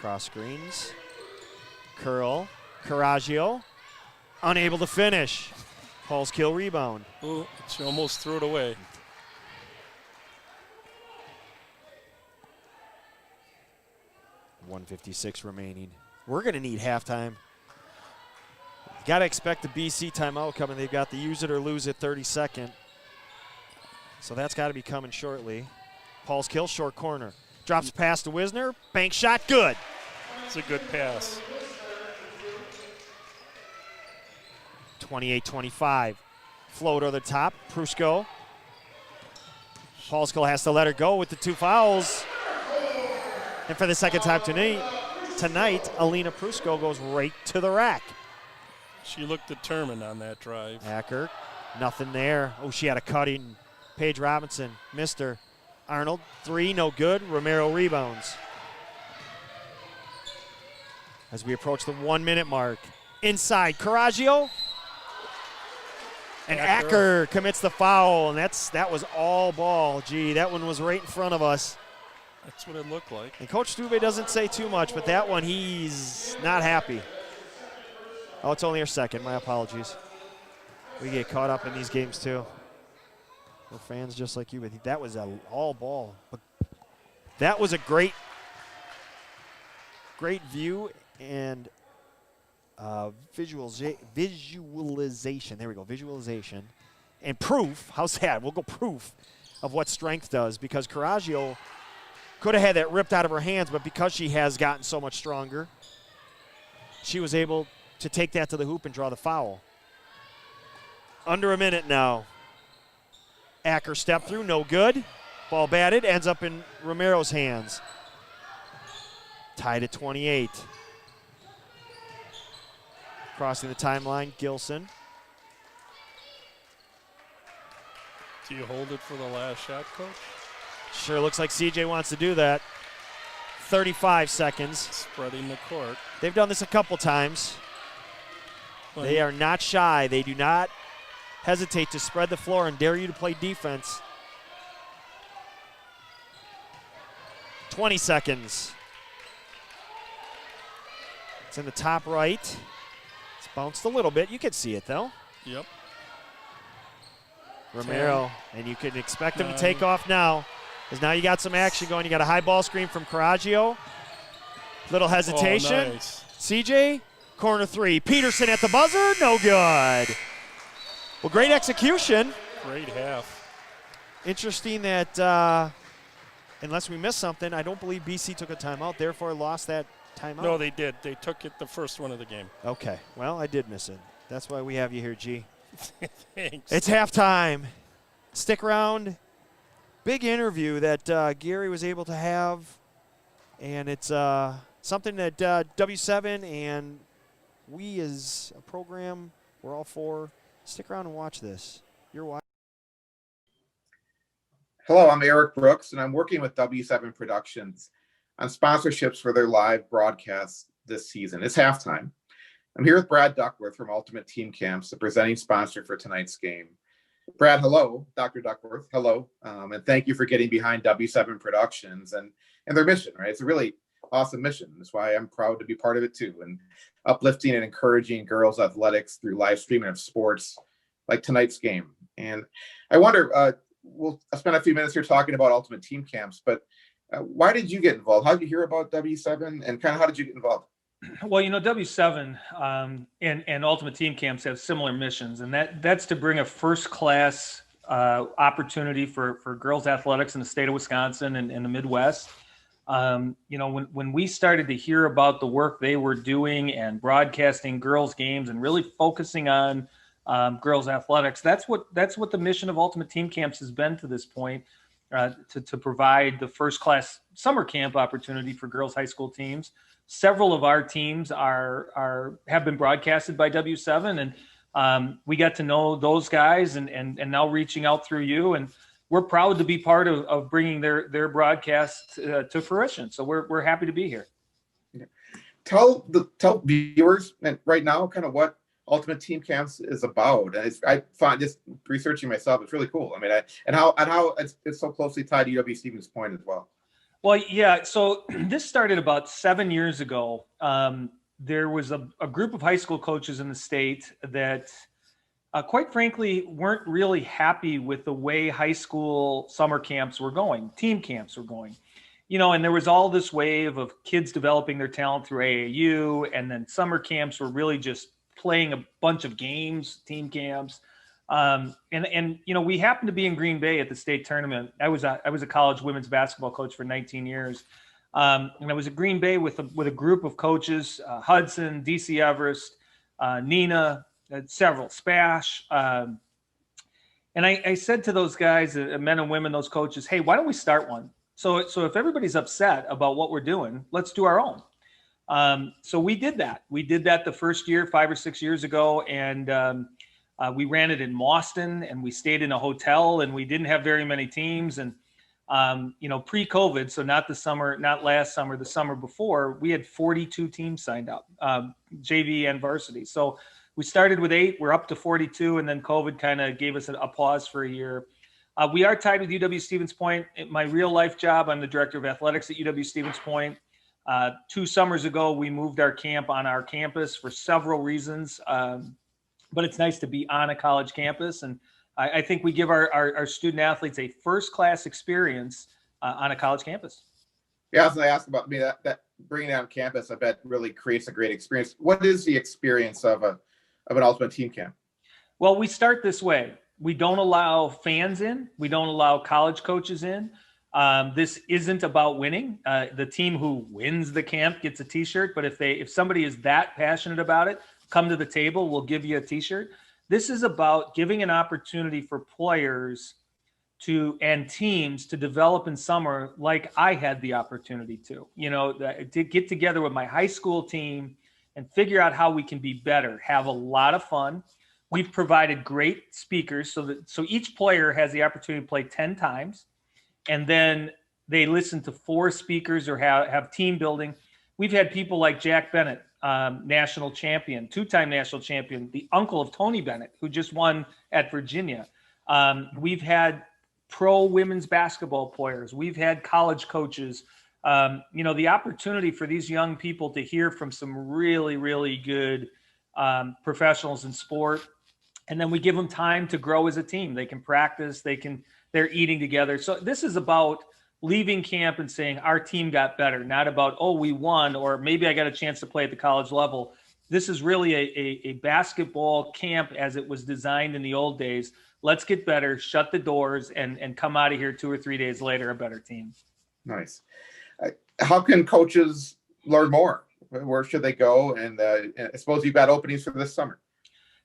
Cross screens. Curl. Coraggio. Unable to finish. Paulskill rebound. Ooh, she almost threw it away. 1:56 remaining. We're going to need halftime. Got to expect the BC timeout coming. They've got the use it or lose it 30-second. So that's got to be coming shortly. Paul's kill, short corner. Drops pass to Wisner. Bank shot, good. It's a good pass. 28-25. Float over the top. Prusko. Paul's kill has to let her go with the 2 fouls. And for the second time tonight, Alina Prusko goes right to the rack. She looked determined on that drive. Acker, nothing there. Oh, she had a cutting. Paige Robinson missed her. Arnold, 3, no good. Romero rebounds. As we approach the 1-minute mark. Inside, Coraggio. And Acker commits the foul, and that was all ball. Gee, that one was right in front of us. That's what it looked like. And Coach Stube doesn't say too much, but that one, he's not happy. Oh, it's only our second. My apologies. We get caught up in these games, too. We're fans just like you, but that was all ball. But that was a great view and visualization. There we go, visualization. And proof, how's that? We'll go proof of what strength does, because Coraggio could have had that ripped out of her hands, but because she has gotten so much stronger, she was able to take that to the hoop and draw the foul. Under a minute now. Acker step through, no good. Ball batted, ends up in Romero's hands. Tied at 28. Crossing the timeline, Gilson. Do you hold it for the last shot, Coach? Sure looks like CJ wants to do that. 35 seconds. Spreading the court. They've done this a couple times. They are not shy. They do not hesitate to spread the floor and dare you to play defense. 20 seconds. It's in the top right. It's bounced a little bit. You can see it, though. Yep. Romero, and you can expect him to take off now, because now you got some action going. You got a high ball screen from Coraggio. Little hesitation. Oh, nice. CJ, corner 3. Peterson at the buzzer, no good. Well, great execution. Great half. Interesting that unless we missed something, I don't believe BC took a timeout, therefore lost that timeout. No, they did. They took it the first one of the game. Okay, well, I did miss it. That's why we have you here, G. Thanks. It's halftime. Stick around. Big interview that Gary was able to have, and it's something that W7 and we as a program, we're all for. Stick around and watch this. You're watching. Hello, I'm Eric Brooks, and I'm working with W7 Productions on sponsorships for their live broadcasts this season. It's halftime. I'm here with Brad Duckworth from Ultimate Team Camps, the presenting sponsor for tonight's game. Brad, hello. Dr. Duckworth, hello. And thank you for getting behind W7 Productions and their mission, right? It's a really awesome mission. That's why I'm proud to be part of it too. And uplifting and encouraging girls' athletics through live streaming of sports like tonight's game. And I wonder, we'll spend a few minutes here talking about Ultimate Team Camps, but why did you get involved? How did you hear about W7 and kind of how did you get involved? Well, you know, W7 and Ultimate Team Camps have similar missions, and that's to bring a first-class opportunity for girls athletics in the state of Wisconsin and the Midwest. You know, when we started to hear about the work they were doing and broadcasting girls games and really focusing on girls athletics, that's what the mission of Ultimate Team Camps has been to this point, to provide the first-class summer camp opportunity for girls high school teams. Several of our teams have been broadcasted by W7, and we got to know those guys, and now reaching out through you, and we're proud to be part of bringing their broadcast to fruition. So we're happy to be here. Tell viewers right now kind of what Ultimate Team Camps is about. And I find just researching myself, it's really cool. I mean, and how it's so closely tied to UW Stevens Point as well. Well, yeah. So this started about 7 years ago. There was a group of high school coaches in the state that, quite frankly, weren't really happy with the way high school summer camps were going, team camps were going. and there was all this wave of kids developing their talent through AAU, and then summer camps were really just playing a bunch of games, team camps. And we happened to be in Green Bay at the state tournament. I was a college women's basketball coach for 19 years. And I was at Green Bay with a group of coaches, Hudson, DC Everest, Nina, several, Spash. And I said to those guys, men and women, those coaches, hey, why don't we start one? So if everybody's upset about what we're doing, let's do our own. So we did that. We did that the first year, 5 or 6 years ago. And we ran it in Boston, and we stayed in a hotel, and we didn't have very many teams. And, pre-COVID, so not last summer, the summer before, we had 42 teams signed up, JV and varsity. So we started with 8, we're up to 42, and then COVID kind of gave us a pause for a year. We are tied with UW-Stevens Point. My real life job, I'm the director of athletics at UW-Stevens Point. 2 summers ago, we moved our camp on our campus for several reasons, but it's nice to be on a college campus. And I think we give our student athletes a first-class experience on a college campus. Yeah, as I asked about that bringing it on campus, I bet really creates a great experience. What is the experience of an Ultimate Team Camp? Well, we start this way. We don't allow fans in. We don't allow college coaches in. This isn't about winning. The team who wins the camp gets a T-shirt. But if somebody is that passionate about it, come to the table. We'll give you a T-shirt. This is about giving an opportunity for players and teams to develop in summer, like I had the opportunity to get together with my high school team and figure out how we can be better, have a lot of fun. We've provided great speakers so each player has the opportunity to play 10 times, and then they listen to 4 speakers or have team building. We've had people like Jack Bennett, national champion, 2-time national champion, the uncle of Tony Bennett, who just won at Virginia. We've had pro women's basketball players. We've had college coaches. The opportunity for these young people to hear from some really, really good professionals in sport. And then we give them time to grow as a team. They can practice, they're eating together. So this is about leaving camp and saying our team got better, not about, oh, we won, or maybe I got a chance to play at the college level. This is really a basketball camp as it was designed in the old days. Let's get better, shut the doors, and come out of here 2 or 3 days later, a better team. Nice. How can coaches learn more? Where should they go? And I suppose you've got openings for this summer.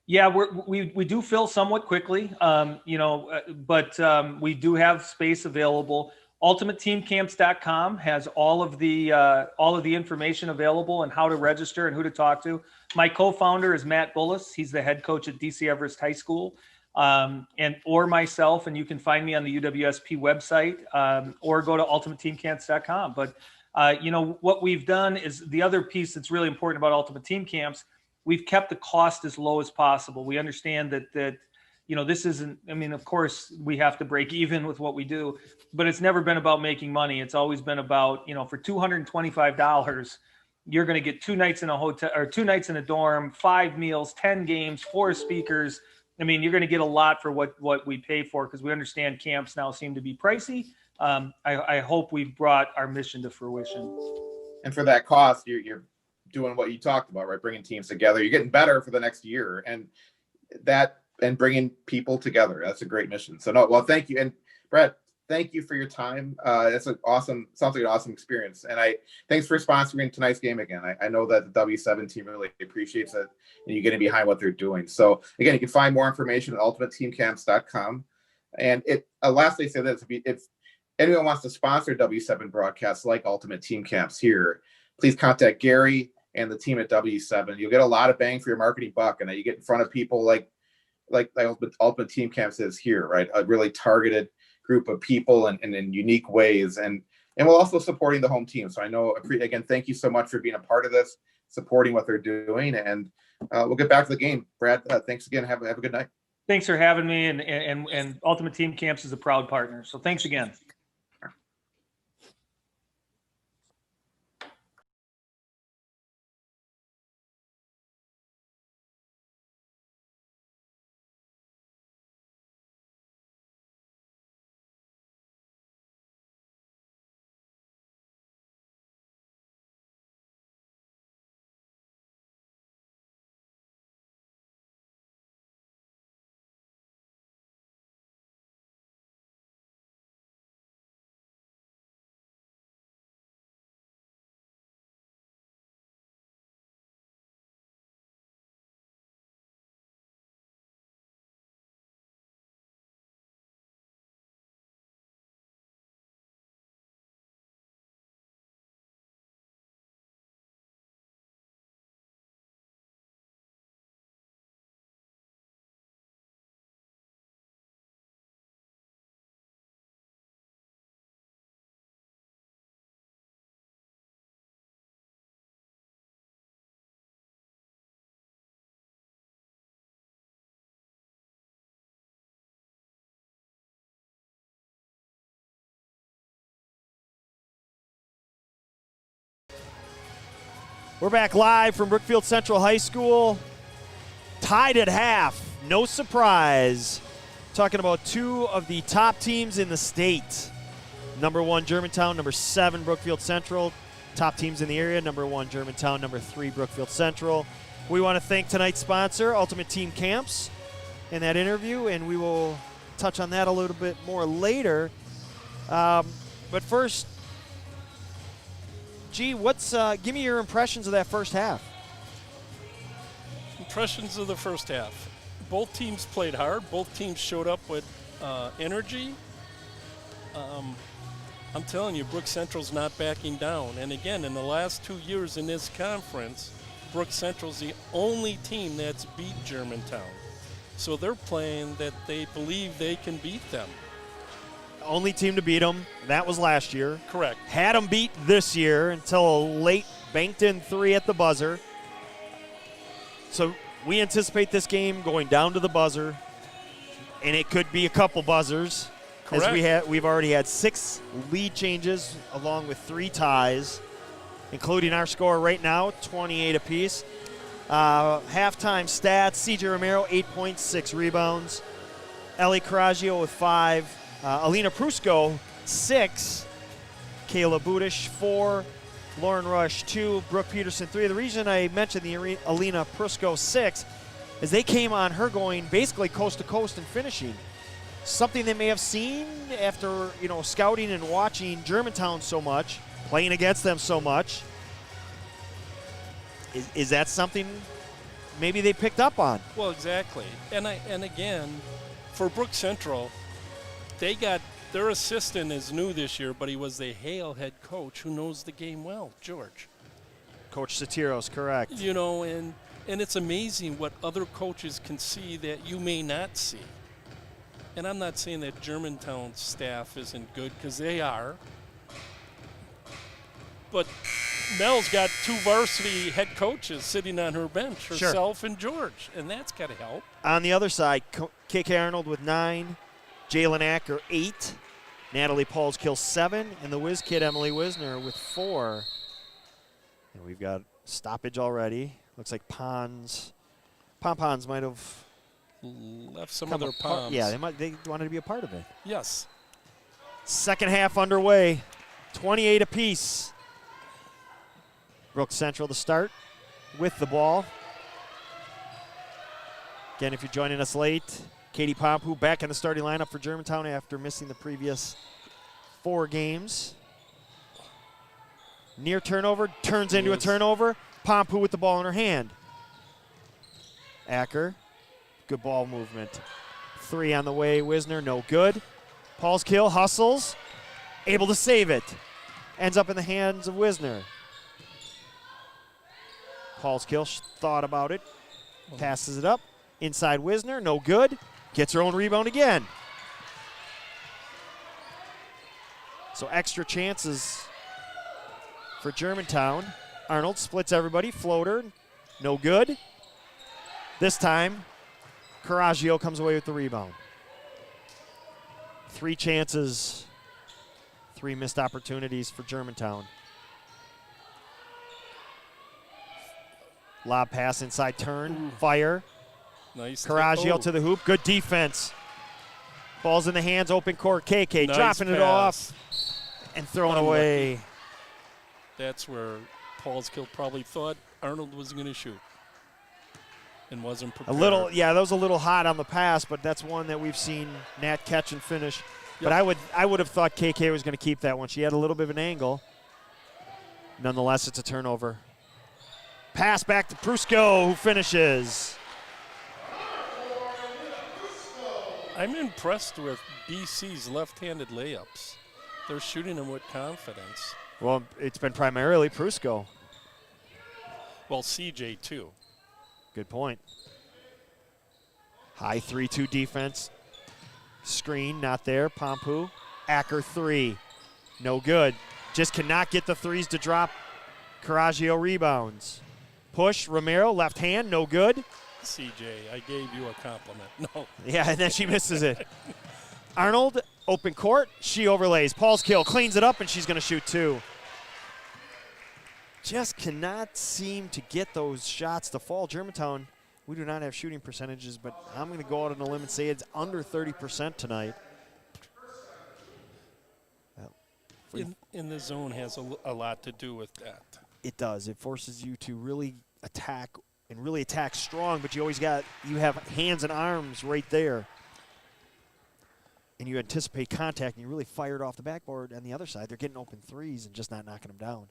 Yeah, we do fill somewhat quickly, but we do have space available. UltimateTeamCamps.com has all of the information available and how to register and who to talk to. My co-founder is Matt Bullis. He's the head coach at DC Everest High School, or myself, and you can find me on the UWSP website, or go to UltimateTeamCamps.com. But what we've done is the other piece that's really important about Ultimate Team Camps. We've kept the cost as low as possible. We understand that this isn't, of course we have to break even with what we do, but it's never been about making money. It's always been about, for $225, you're going to get 2 nights in a hotel or 2 nights in a dorm, 5 meals, 10 games, 4 speakers. You're going to get a lot for what we pay for, because we understand camps now seem to be pricey. I hope we've brought our mission to fruition. And for that cost, you're doing what you talked about, right? Bringing teams together. You're getting better for the next year, and bringing people together. That's a great mission. So thank you. And Brett, thank you for your time. That's sounds like an awesome experience. And thanks for sponsoring tonight's game again. I know that the W7 team really appreciates it, and you're getting behind what they're doing. So again, you can find more information at ultimateteamcamps.com. And lastly, say this: if anyone wants to sponsor W7 broadcasts like Ultimate Team Camps here, please contact Gary and the team at W7. You'll get a lot of bang for your marketing buck, and you get in front of people like Ultimate Team Camps is here, right? A really targeted group of people and in unique ways, and we're also supporting the home team. So I know, again, thank you so much for being a part of this, supporting what they're doing, and we'll get back to the game. Brad, thanks again. Have a good night. Thanks for having me, and Ultimate Team Camps is a proud partner. So thanks again. We're back live from Brookfield Central High School. Tied at half. No surprise. Talking about two of the top teams in the state. Number 1, Germantown. Number 7, Brookfield Central. Top teams in the area. Number 1, Germantown. Number 3, Brookfield Central. We want to thank tonight's sponsor, Ultimate Team Camps, in that interview, and we will touch on that a little bit more later. But first, G, give me your impressions of that first half. Impressions of the first half. Both teams played hard. Both teams showed up with energy. I'm telling you, Brook Central's not backing down. And again, in the last 2 years in this conference, Brook Central's the only team that's beat Germantown. So they're playing that they believe they can beat them. Only team to beat them. That was last year. Correct. Had them beat this year until a late banked in 3 at the buzzer. So we anticipate this game going down to the buzzer, and it could be a couple buzzers. Correct. As we've already had 6 lead changes along with 3 ties, including our score right now, 28 apiece. Halftime stats, CJ Romero, 8 points, 6 rebounds. Ellie Coraggio with 5. Alina Prusko, 6. Kayla Budish, 4. Lauren Rush, 2. Brooke Peterson, 3. The reason I mentioned the Alina Prusko 6 is they came on her going basically coast to coast and finishing. Something they may have seen after, scouting and watching Germantown so much, playing against them so much. Is that something maybe they picked up on? Well, exactly. And again, for Brook Central, they got their assistant is new this year, but he was the Hale head coach who knows the game well, George. Coach Satiros, correct. And it's amazing what other coaches can see that you may not see. And I'm not saying that Germantown's staff isn't good, because they are. But Mel's got 2 varsity head coaches sitting on her bench, herself and George, and that's got to help. On the other side, KK Arnold with 9, Jalen Acker 8, Natalie Paulskill 7, and the whiz kid Emily Wisner with 4. And we've got stoppage already. Looks like Pons might have left some of their palms. Yeah, they wanted to be a part of it. Yes. Second half underway, 28 apiece. Brook Central to start with the ball. Again, if you're joining us late, Katie Pompu back in the starting lineup for Germantown after missing the previous 4 games. Near turnover, turns into a turnover. Pompu with the ball in her hand. Acker, good ball movement. 3 on the way, Wisner, no good. Paulskill hustles, able to save it. Ends up in the hands of Wisner. Paulskill thought about it, passes it up. Inside Wisner, no good. Gets her own rebound again. So extra chances for Germantown. Arnold splits everybody, floater, no good. This time, Coraggio comes away with the rebound. 3 chances, 3 missed opportunities for Germantown. Lob pass inside turn, fire. Nice. Coraggio to the hoop, good defense. Ball's in the hands, open court, KK Nice dropping it off and throwing away. That's where Paulskill probably thought Arnold was going to shoot and wasn't prepared. That was a little hot on the pass, but that's one that we've seen Nat catch and finish. Yep. But I would have thought KK was going to keep that one. She had a little bit of an angle. Nonetheless, it's a turnover. Pass back to Prusko, who finishes. I'm impressed with BC's left-handed layups. They're shooting them with confidence. Well, it's been primarily Prusko. Well, CJ too. Good point. High 3-2 defense. Screen, not there. Pompu. Acker 3. No good. Just cannot get the threes to drop. Coraggio rebounds. Push, Romero, left hand, no good. CJ, I gave you a compliment. No. Yeah, and then she misses it. Arnold, open court, she overlays. Paulskill cleans it up, and she's going to shoot 2. just cannot seem to get those shots to fall. Germantown, we do not have shooting percentages, but I'm going to go out on a limb and say it's under 30% tonight. In the zone has a lot to do with that. It does. It forces you to really attack and really attack strong, but you have hands and arms right there. And you anticipate contact, and you really fire it off the backboard on the other side. They're getting open threes and just not knocking them down.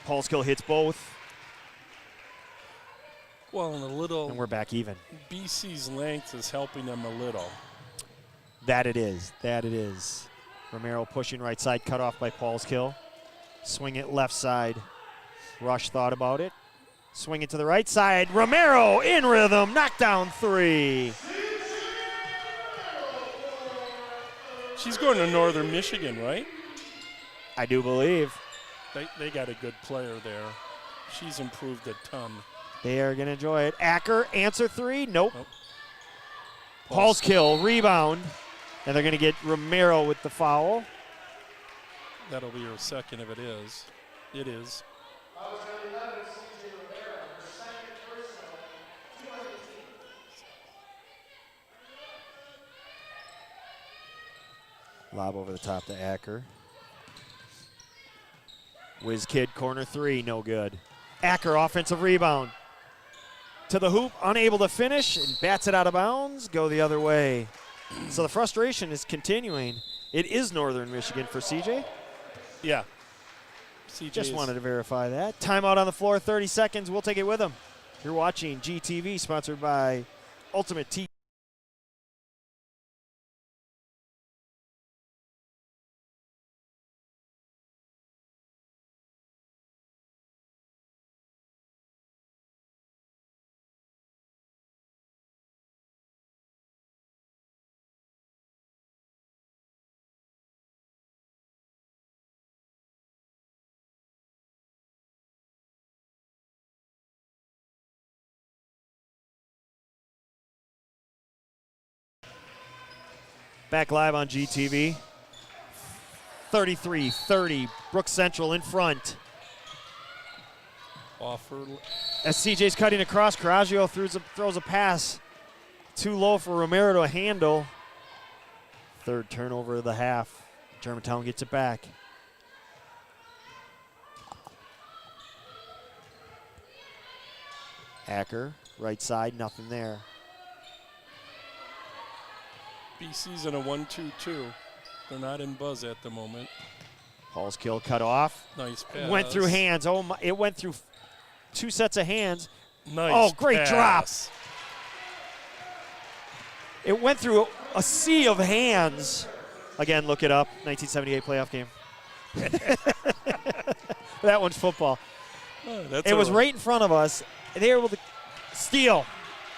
Paulskill hits both. Well, And we're back even. BC's length is helping them a little. That it is. That it is. Romero pushing right side, cut off by Paulskill. Swing it left side. Rush thought about it. Swing it to the right side. Romero in rhythm. Knockdown three. She's going to Northern Michigan, right? I do believe. They got a good player there. She's improved a ton. They are going to enjoy it. Acker, answer three. Nope. Paulskill, rebound. And they're going to get Romero with the foul. That'll be her second if it is. It is. Lob over the top to Acker. Whiz kid, corner three, no good. Acker, offensive rebound. To the hoop, unable to finish, and bats it out of bounds, go the other way. So the frustration is continuing. It is Northern Michigan for CJ. Yeah. CJ Just wanted to verify that. Timeout on the floor, 30 seconds. We'll take it with them. You're watching GTV, sponsored by Ultimate T. Back live on GTV. 33-30, Brook Central in front. Offer. As CJ's cutting across, Coraggio throws a pass too low for Romero to handle. Third turnover of the half. Germantown gets it back. Acker, right side, nothing there. BC's in a 1-2-2. They're not in buzz at the moment. Paulskill cut off. Nice pass. Went through hands. Oh my, it went through two sets of hands. Nice. Oh, great pass. drop. It went through a sea of hands. Again, look it up. 1978 playoff game. That one's football. Oh, it was right in front of us. And they were able to steal.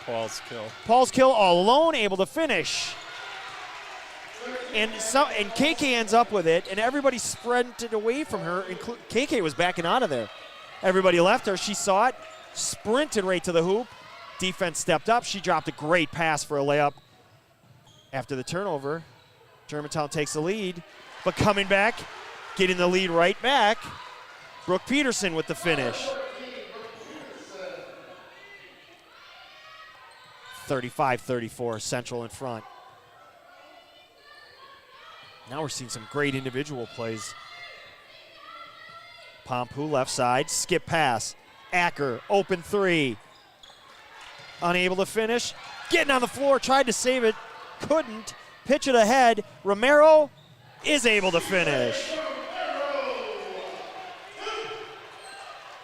Paulskill all alone, able to finish. And KK ends up with it, and everybody sprinted away from her. KK was backing out of there. Everybody left her. She saw it, sprinted right to the hoop. Defense stepped up. She dropped a great pass for a layup. After the turnover, Germantown takes the lead, but coming back, getting the lead right back, Brooke Peterson with the finish. 35-34, Central in front. Now we're seeing some great individual plays. Pompu left side, skip pass. Acker, open three. Unable to finish. Getting on the floor, tried to save it, couldn't. Pitch it ahead. Romero is able to finish.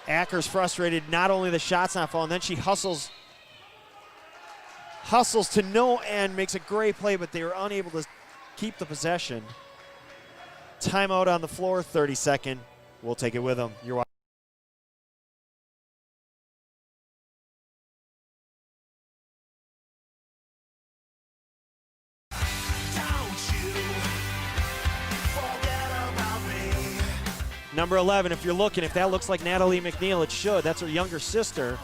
Acker's frustrated, not only the shot's not falling, then she hustles to no end, makes a great play, but they were unable to keep the possession. Timeout on the floor, 30-second. We'll take it with them. You're watching. Number 11, if you're looking, if that looks like Natalie McNeil, it should. That's her younger sister.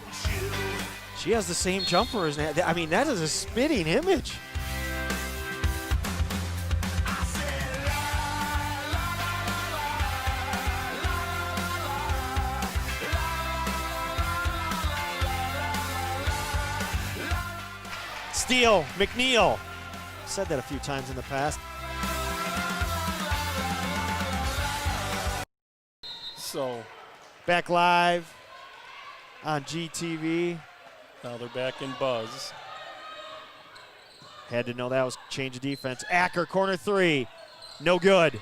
She has the same jumper as Natalie. I mean, that is a spitting image. Steal, McNeil. Said that a few times in the past. So Back live on GTV. now they're back in buzz. Had to know that was change of defense. Acker, corner three. No good.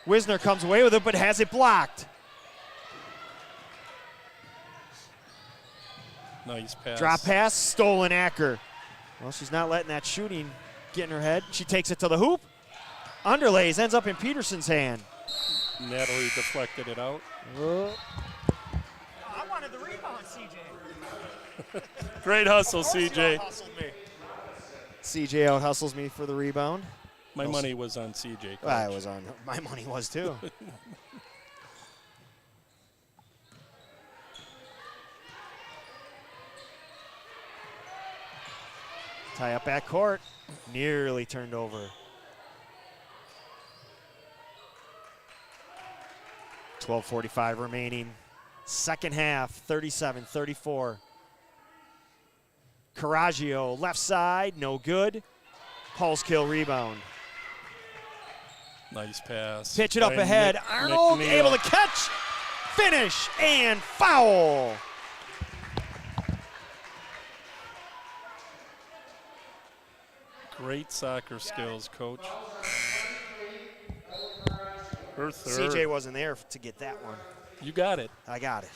Wisner comes away with it, but has it blocked. Nice pass. Drop pass, stolen Acker. Well, she's not letting that shooting get in her head. She takes it to the hoop. Underlays, ends up in Peterson's hand. Natalie deflected it out. I wanted the rebound, CJ. Great hustle, CJ. CJ out hustles me for the rebound. My money was on CJ. I was on. My money was too. Tie up back court. Nearly turned over. 12:45 remaining. Second half, 37-34. Caraggio, left side, no good. Paulskill rebound. Nice pass. Pitch it up By ahead. Arnold McNeil. able to catch, finish, and foul. Great soccer skills, coach. Her third. CJ wasn't there to get that one. You got it. I got it.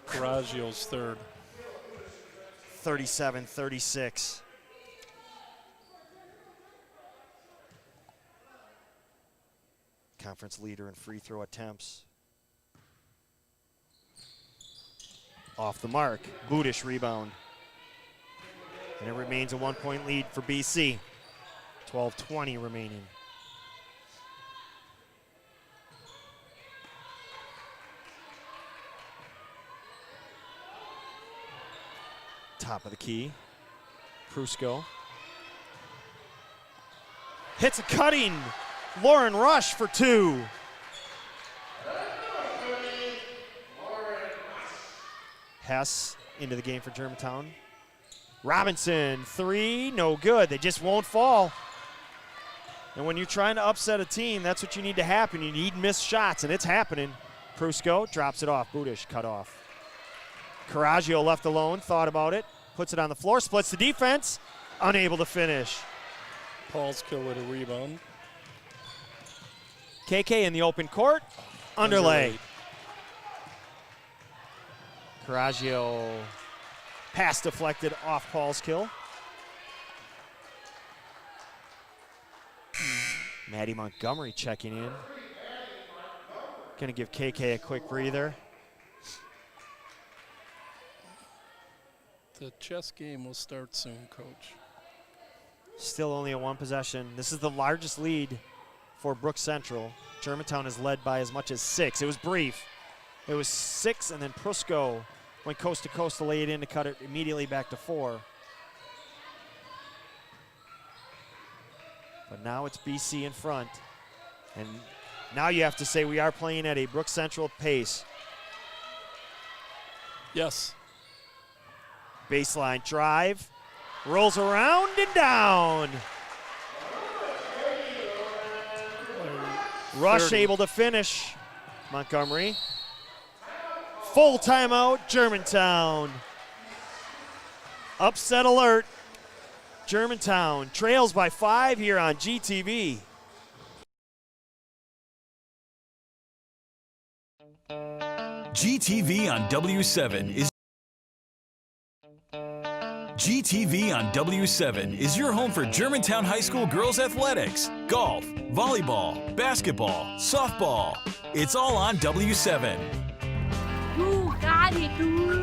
Caraggio's third. 37-36. Conference leader in free throw attempts. Off the mark. Budish rebound. And it remains a 1-point lead for BC. 12:20 remaining. Top of the key. Prusko. Hits a cutting. Lauren Rush for two. Hess into the game for Germantown. Robinson, three, no good. They just won't fall. And when you're trying to upset a team, that's what you need to happen. You need missed shots, and it's happening. Prusko drops it off. Budish cut off. Caraggio left alone, thought about it, puts it on the floor, splits the defense, unable to finish. Paulskill with a rebound. KK in the open court, underlay. Caraggio pass deflected off Paulskill. Maddie Montgomery checking in. Gonna give KK a quick breather. The chess game will start soon, coach. Still only a one possession. This is the largest lead for Brook Central. Germantown is led by as much as 6. It was brief. It was 6, and then Prusko went coast to coast to lay it in to cut it immediately back to 4. But now it's BC in front. And now you have to say we are playing at a Brook Central pace. Yes. Baseline drive. Rolls around and down. Rush 30. able to finish. Montgomery. Full timeout, Germantown. Upset alert. Germantown trails by 5 here on GTV. GTV on W7 is GTV on W7 is your home for Germantown High School girls athletics, golf, volleyball, basketball, softball. It's all on W7. You got it, dude.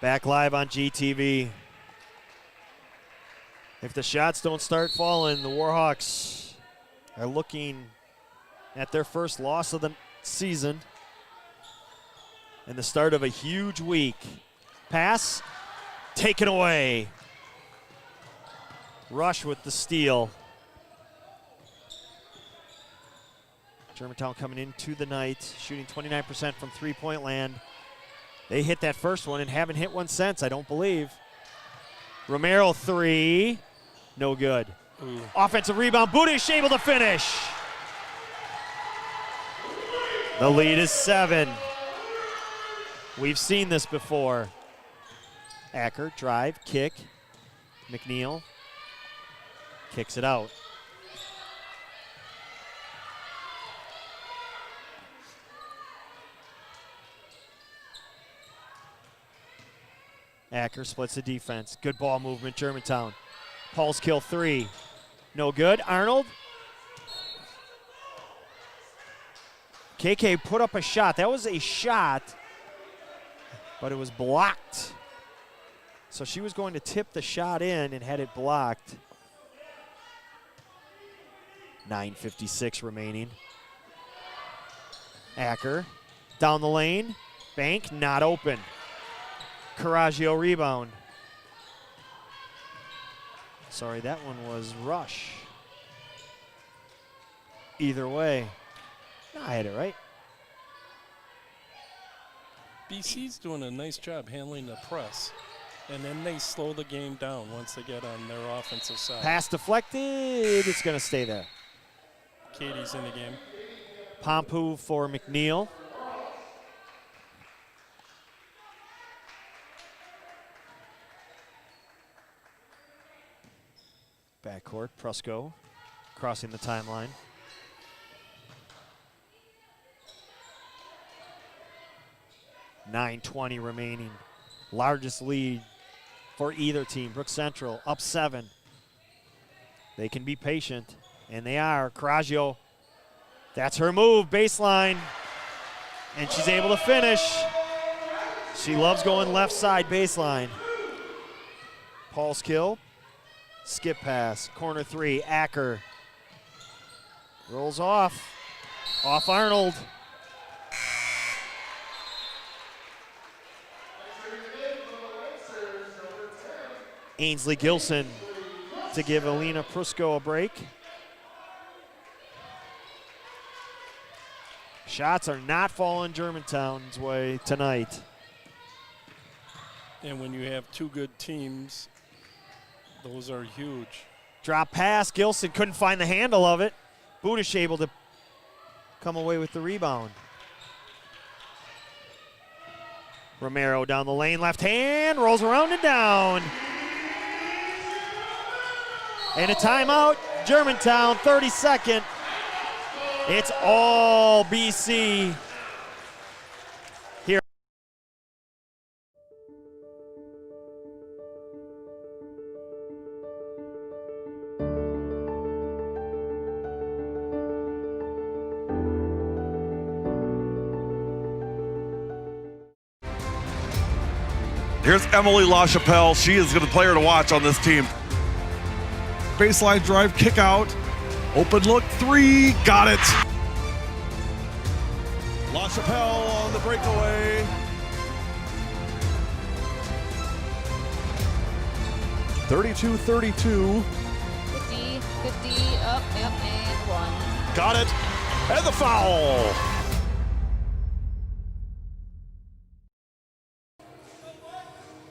Back live on GTV. If the shots don't start falling, the Warhawks are looking at their first loss of the season and the start of a huge week. Pass, taken away. Rush with the steal. Germantown coming into the night, shooting 29% from three-point land. They hit that first one and haven't hit one since, I don't believe. Romero three, no good. Ooh. Offensive rebound, Budish able to finish. The lead is 7. We've seen this before. Acker, drive, kick. McNeil kicks it out. Acker splits the defense. Good ball movement, Germantown. Paul's kill three. No good. Arnold. KK put up a shot. That was a shot, but it was blocked. So she was going to tip the shot in and had it blocked. 9:56 remaining. Acker down the lane. Bank not open. Caraggio rebound. Sorry, that one was Rush. Either way. No, I had it right. BC's doing a nice job handling the press, and then they slow the game down once they get on their offensive side. Pass deflected. It's going to stay there. Katie's in the game. Pompu for McNeil. Backcourt, Prusko crossing the timeline. .920 remaining. Largest lead for either team. Brook Central up 7. They can be patient, and they are. Caraggio, that's her move, baseline, and she's able to finish. She loves going left side baseline. Paul's kill. Skip pass, corner three, Acker. Rolls off Arnold. Ainsley Gilson to give Alina Prusko a break. Shots are not falling Germantown's way tonight. And when you have two good teams, those are huge. Drop pass, Gilson couldn't find the handle of it. Budish able to come away with the rebound. Romero down the lane, left hand, rolls around and down. And a timeout, Germantown, 32nd. It's all BC here. Here's Emily LaChapelle. She is going to player to watch on this team. Baseline drive, kick out. Open look, three, got it. LaChapelle on the breakaway. .32-32. 50, up, yep, and 1. Got it. And the foul.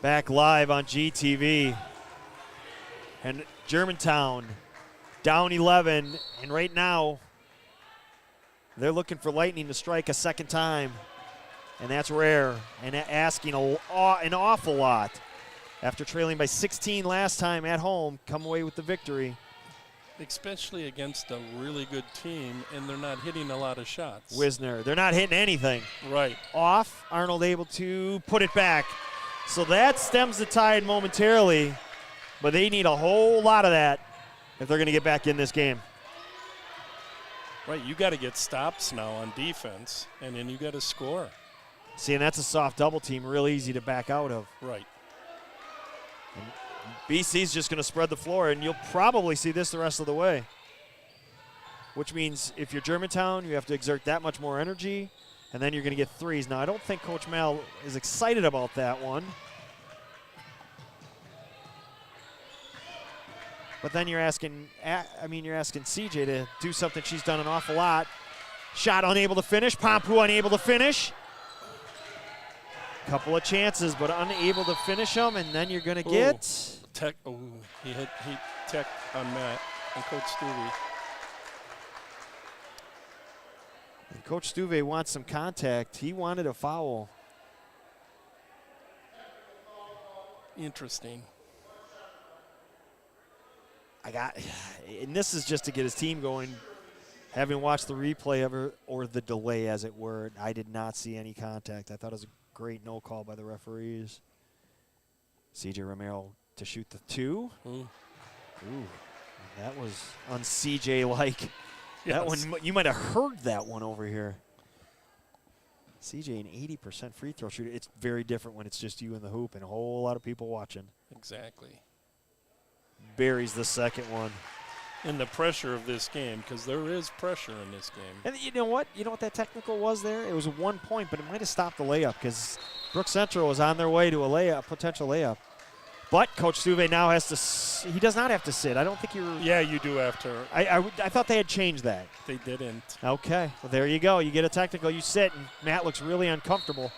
Back live on GTV. And Germantown down 11, and right now they're looking for Lightning to strike a second time, and that's rare and asking an awful lot. After trailing by 16 last time at home, come away with the victory. Especially against a really good team, and they're not hitting a lot of shots. Wisner, they're not hitting anything. Right. Off, Arnold able to put it back. So that stems the tide momentarily, but they need a whole lot of that if they're going to get back in this game. Right, you got to get stops now on defense, and then you got to score. See, and that's a soft double team, real easy to back out of. Right. And BC's just going to spread the floor, and you'll probably see this the rest of the way. Which means if you're Germantown, you have to exert that much more energy, and then you're going to get threes. Now, I don't think Coach Mal is excited about that one. But then you're asking CJ to do something she's done an awful lot. Shot unable to finish. Pompu unable to finish. Couple of chances, but unable to finish them, and then you're going to get tech. Oh, he tech on Matt and Coach Stuvey. And Coach Stuvey wants some contact. He wanted a foul. Interesting. And this is just to get his team going. Having watched the replay or the delay, as it were, I did not see any contact. I thought it was a great no call by the referees. CJ Romero to shoot the 2. Ooh, that was un-CJ-like. Yes. That one, you might have heard that one over here. CJ, an 80% free throw shooter. It's very different when it's just you in the hoop and a whole lot of people watching. Exactly. Buries the second one. And the pressure of this game, because there is pressure in this game. And you know what? You know what that technical was there? It was 1 point, but it might have stopped the layup because Brook Central was on their way to a potential layup. But Coach Stuvey now has to he does not have to sit. I don't think you're. Yeah, you do have to. I thought they had changed that. They didn't. Okay. Well, there you go. You get a technical, you sit, and Matt looks really uncomfortable.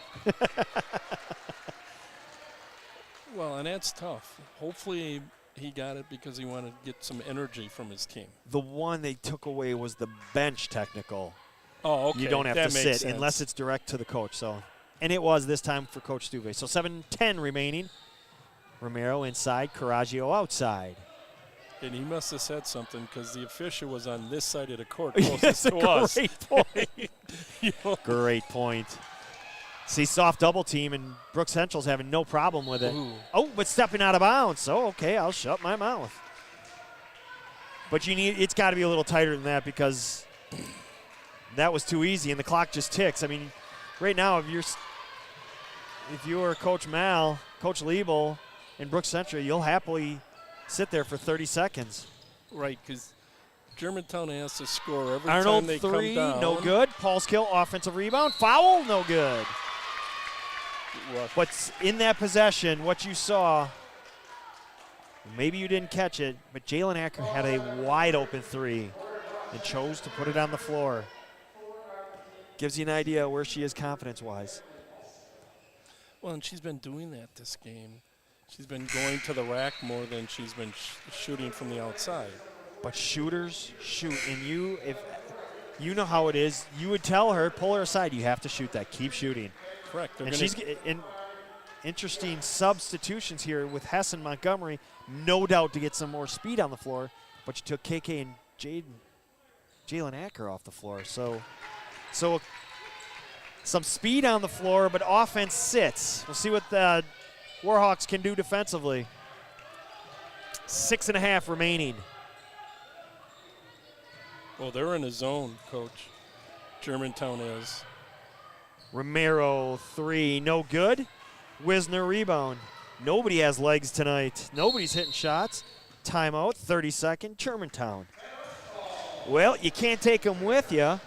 Well, and that's tough. Hopefully he got it because he wanted to get some energy from his team. The one they took away was the bench technical. Oh, okay. You don't have that to makes sit sense. unless it's direct to the coach. So, and it was this time for Coach Stuvey. So 7:10 remaining. Romero inside, Coraggio outside. And he must have said something because the official was on this side of the court Yes, closest to us. great point. Great point. See, soft double team, and Brook Central's having no problem with it. Ooh. Oh, but stepping out of bounds. So, okay, I'll shut my mouth. But it's got to be a little tighter than that because that was too easy, and the clock just ticks. I mean, right now, if you're Coach Mal, Coach Liebel, and Brook Central, you'll happily sit there for 30 seconds. Right, because Germantown has to score every Arnold time they three, come down. no good. Paulskill, offensive rebound. Foul, no good. But in that possession, what you saw, maybe you didn't catch it, but Jalen Acker had a wide open 3 and chose to put it on the floor. Gives you an idea where she is confidence-wise. Well, and she's been doing that this game. She's been going to the rack more than she's been shooting from the outside. But shooters shoot, and if you know how it is, you would tell her, pull her aside, you have to shoot that, keep shooting. Correct. And she's in interesting substitutions here with Hess and Montgomery, no doubt to get some more speed on the floor, but you took KK and Jalen Acker off the floor. So some speed on the floor, but offense sits. We'll see what the Warhawks can do defensively. 6.5 remaining. Well, they're in a zone, Coach. Germantown is. Romero 3, no good. Wisner rebound. Nobody has legs tonight. Nobody's hitting shots. Timeout, 30-second, Germantown. Well, you can't take them with you.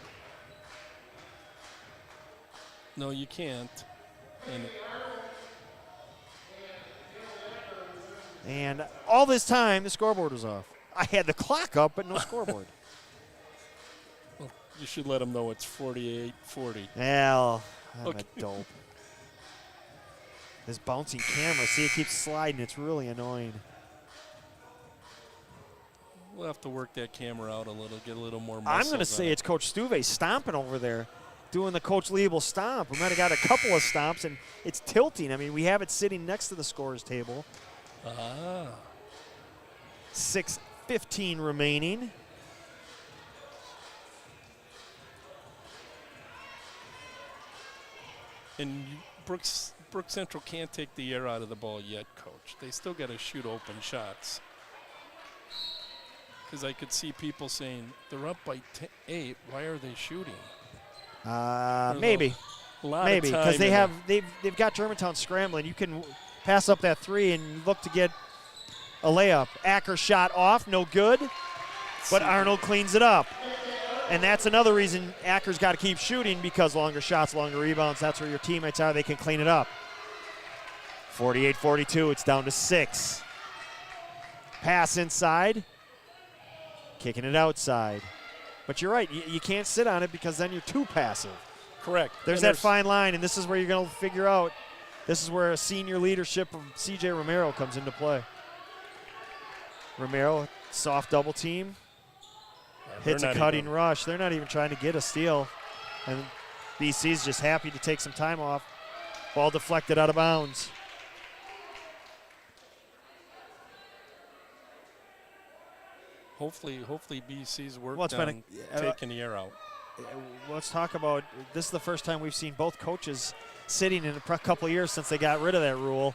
No, you can't. And all this time, the scoreboard was off. I had the clock up, but no scoreboard. Well, you should let them know it's 48-40. Well, I'm Okay. a dope. This bouncing camera, see, it keeps sliding. It's really annoying. We'll have to work that camera out a little, get a little more muscles. I'm going to say it's Coach Stuvey stomping over there, doing the Coach Liebel stomp. We might have got a couple of stomps, and it's tilting. I mean, we have it sitting next to the scorer's table. 6:15 remaining. And Brook Central can't take the air out of the ball yet, Coach. They still got to shoot open shots. Because I could see people saying, they're up by 8. Why are they shooting? Maybe. A lot Maybe, of time. because in they've got Germantown scrambling. You can pass up that 3 and look to get a layup. Acker shot off, no good, but Arnold cleans it up. And that's another reason Acker's got to keep shooting, because longer shots, longer rebounds, that's where your teammates are. They can clean it up. 48-42, it's down to 6. Pass inside, kicking it outside. But you're right, you can't sit on it because then you're too passive. Correct. There's that fine line, and this is where you're going to figure out. This is where a senior leadership of C.J. Romero comes into play. Romero, soft double team. Hits a cutting rush. They're not even trying to get a steal. And BC's just happy to take some time off. Ball deflected out of bounds. Hopefully BC's work Well, it's on been taking the air out. Let's talk about, this is the first time we've seen both coaches sitting in a couple of years since they got rid of that rule.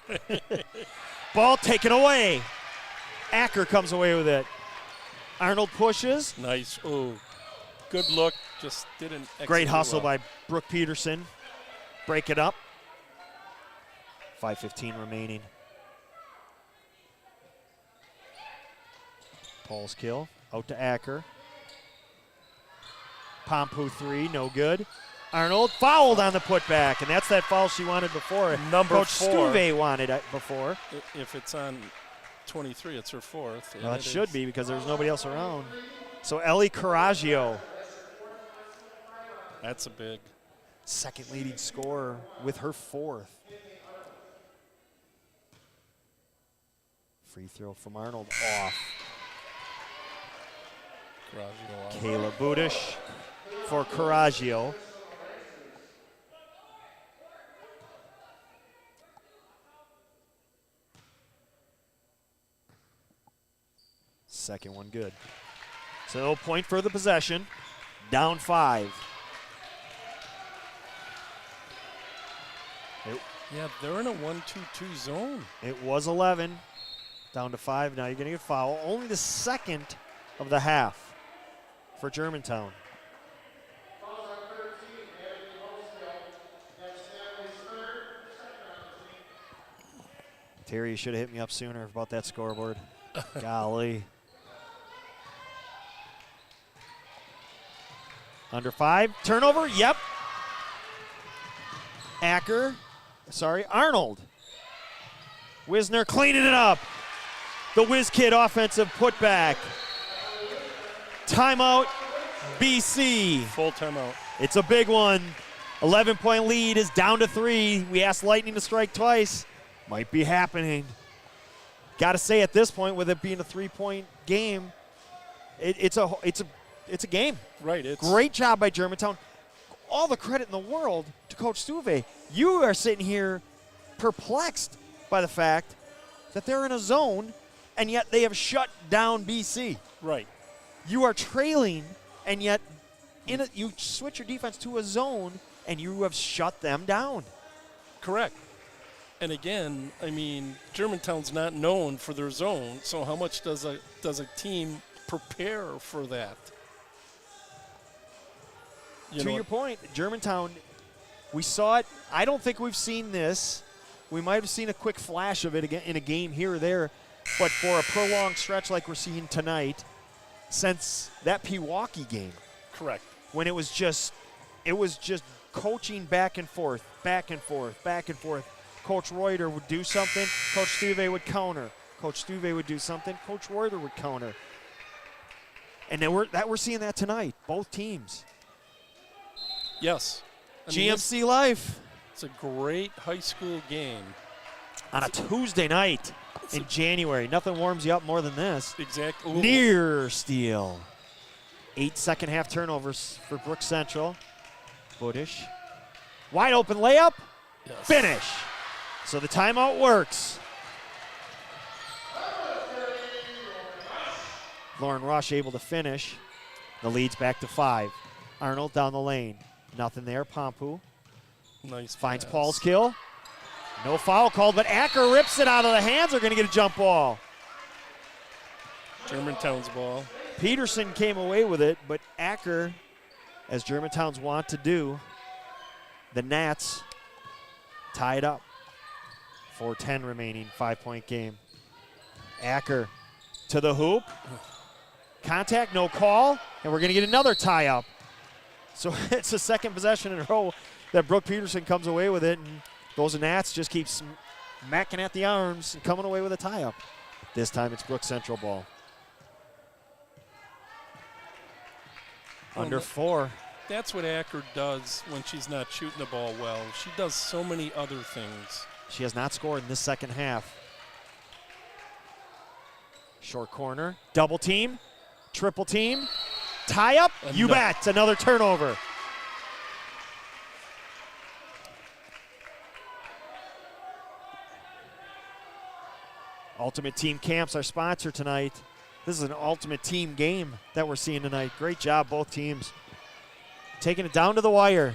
Ball taken away. Acker comes away with it. Arnold pushes. Nice. Oh, good look. Just didn't execute Great hustle well. by Brooke Peterson. Break it up. 5:15 remaining. Paul's kill. Out to Acker. Pompu 3, no good. Arnold fouled on the putback, and that's that foul she wanted before. Number Coach 4. Stuve wanted it before. If it's on 23, it's her 4th. Well, it should be because there was nobody else around. So Ellie Coraggio, That's a big. second leading scorer with her 4th. Free throw from Arnold off. Coraggio out. Kayla Budish for Coraggio. Second one good. So point for the possession. Down 5. Yeah, they're in a 1-2-2 zone. It was 11. Down to 5. Now you're going to get foul. Only the second of the half for Germantown. Terry, you should have hit me up sooner about that scoreboard. Golly. Under 5. Turnover? Yep. Arnold. Wisner cleaning it up. The Whiz Kid offensive putback. Timeout, BC. Full timeout. It's a big one. 11-point lead is down to 3. We asked Lightning to strike twice. Might be happening. Got to say at this point, with it being a 3-point game, it's a game. Right. It's Great job by Germantown. All the credit in the world to Coach Stuve. You are sitting here perplexed by the fact that they're in a zone, and yet they have shut down BC. right. You are trailing, and yet you switch your defense to a zone, and you have shut them down. Correct. And again, I mean, Germantown's not known for their zone, so how much does a team prepare for that? To your point, Germantown, we saw it. I don't think we've seen this. We might have seen a quick flash of it again in a game here or there, but for a prolonged stretch like we're seeing tonight, since that Pewaukee game, Correct. when it was just coaching back and forth, back and forth, back and forth. Coach Reuter would do something, Coach Stuve would counter. Coach Stuve would do something, Coach Reuter would counter. And then we're seeing that tonight, both teams. Yes. I mean, GMC Life it's a great high school game. on a Tuesday night in January. Nothing warms you up more than this. Exactly. Near steal. 8 second half turnovers for Brook Central. Budish. Wide open layup. Yes. Finish. So the timeout works. Lauren Rush able to finish. The lead's back to 5. Arnold down the lane. Nothing there. Pompu Nice. finds pass. Paul's kill. No foul called, but Acker rips it out of the hands. They're going to get a jump ball. Germantown's ball. Peterson came away with it, but Acker, as Germantown's want to do, The Nats tied up. 4:10 remaining, 5-point game. Acker to the hoop. Contact, no call, and we're going to get another tie-up. So it's the second possession in a row that Brooke Peterson comes away with it, and those Nats just keep smacking at the arms and coming away with a tie-up. This time it's Brook Central ball. Under 4. That's what Acker does when she's not shooting the ball well. She does so many other things. She has not scored in this second half. Short corner, double team, triple team, tie up, you bet, another turnover. Ultimate Team Camps, our sponsor tonight. This is an ultimate team game that we're seeing tonight. Great job, both teams. Taking it down to the wire.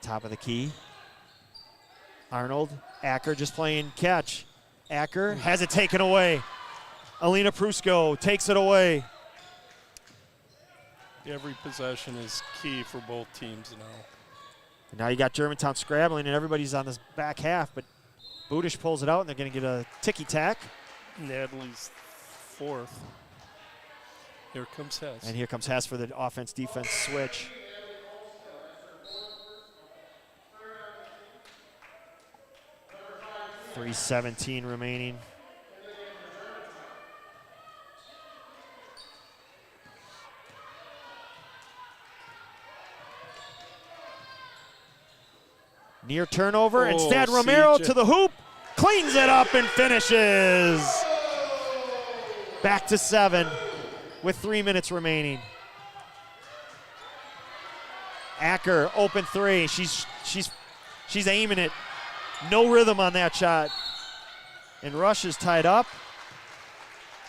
Top of the key. Arnold, Acker just playing catch. Acker has it taken away. Alina Prusko takes it away. Every possession is key for both teams now. And now you got Germantown scrabbling, and everybody's on this back half, but Budish pulls it out, and they're going to get a ticky-tack. Natalie's fourth. Here comes Hess. And here comes Hess for the offense-defense switch. .317 remaining. Near turnover. Instead, Romero to the hoop. Cleans it up and finishes. Back to 7 with 3 minutes remaining. Acker, open 3. She's aiming it. No rhythm on that shot. And Rush is tied up.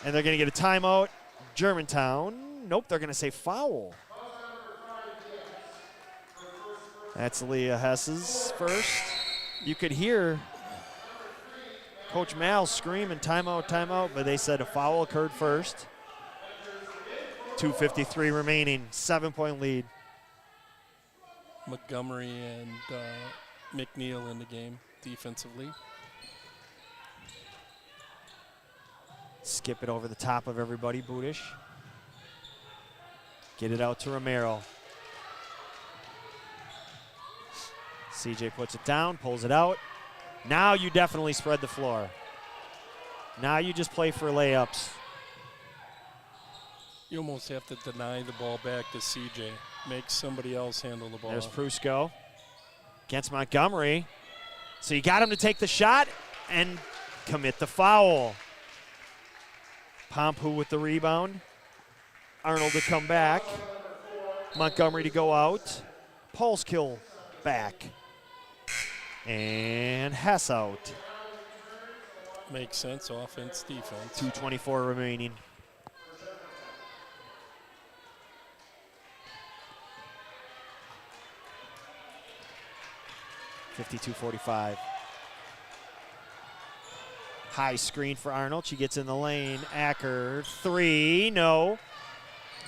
And they're going to get a timeout. Germantown. Nope, they're going to say foul. That's Leah Hess's first. You could hear Coach Mal screaming timeout, timeout, but they said a foul occurred first. 2:53 remaining, 7-point lead. Montgomery and McNeil in the game defensively. Skip it over the top of everybody, Budish. Get it out to Romero. CJ puts it down, pulls it out. Now you definitely spread the floor. Now you just play for layups. You almost have to deny the ball back to CJ. Make somebody else handle the ball. There's Prusko against Montgomery. So you got him to take the shot and commit the foul. Pompu with the rebound. Arnold to come back. Montgomery to go out. Polskill back. And Hess out. Makes sense, offense, defense. 2:24 remaining. .52-45. High screen for Arnold. She gets in the lane. Acker, 3, no.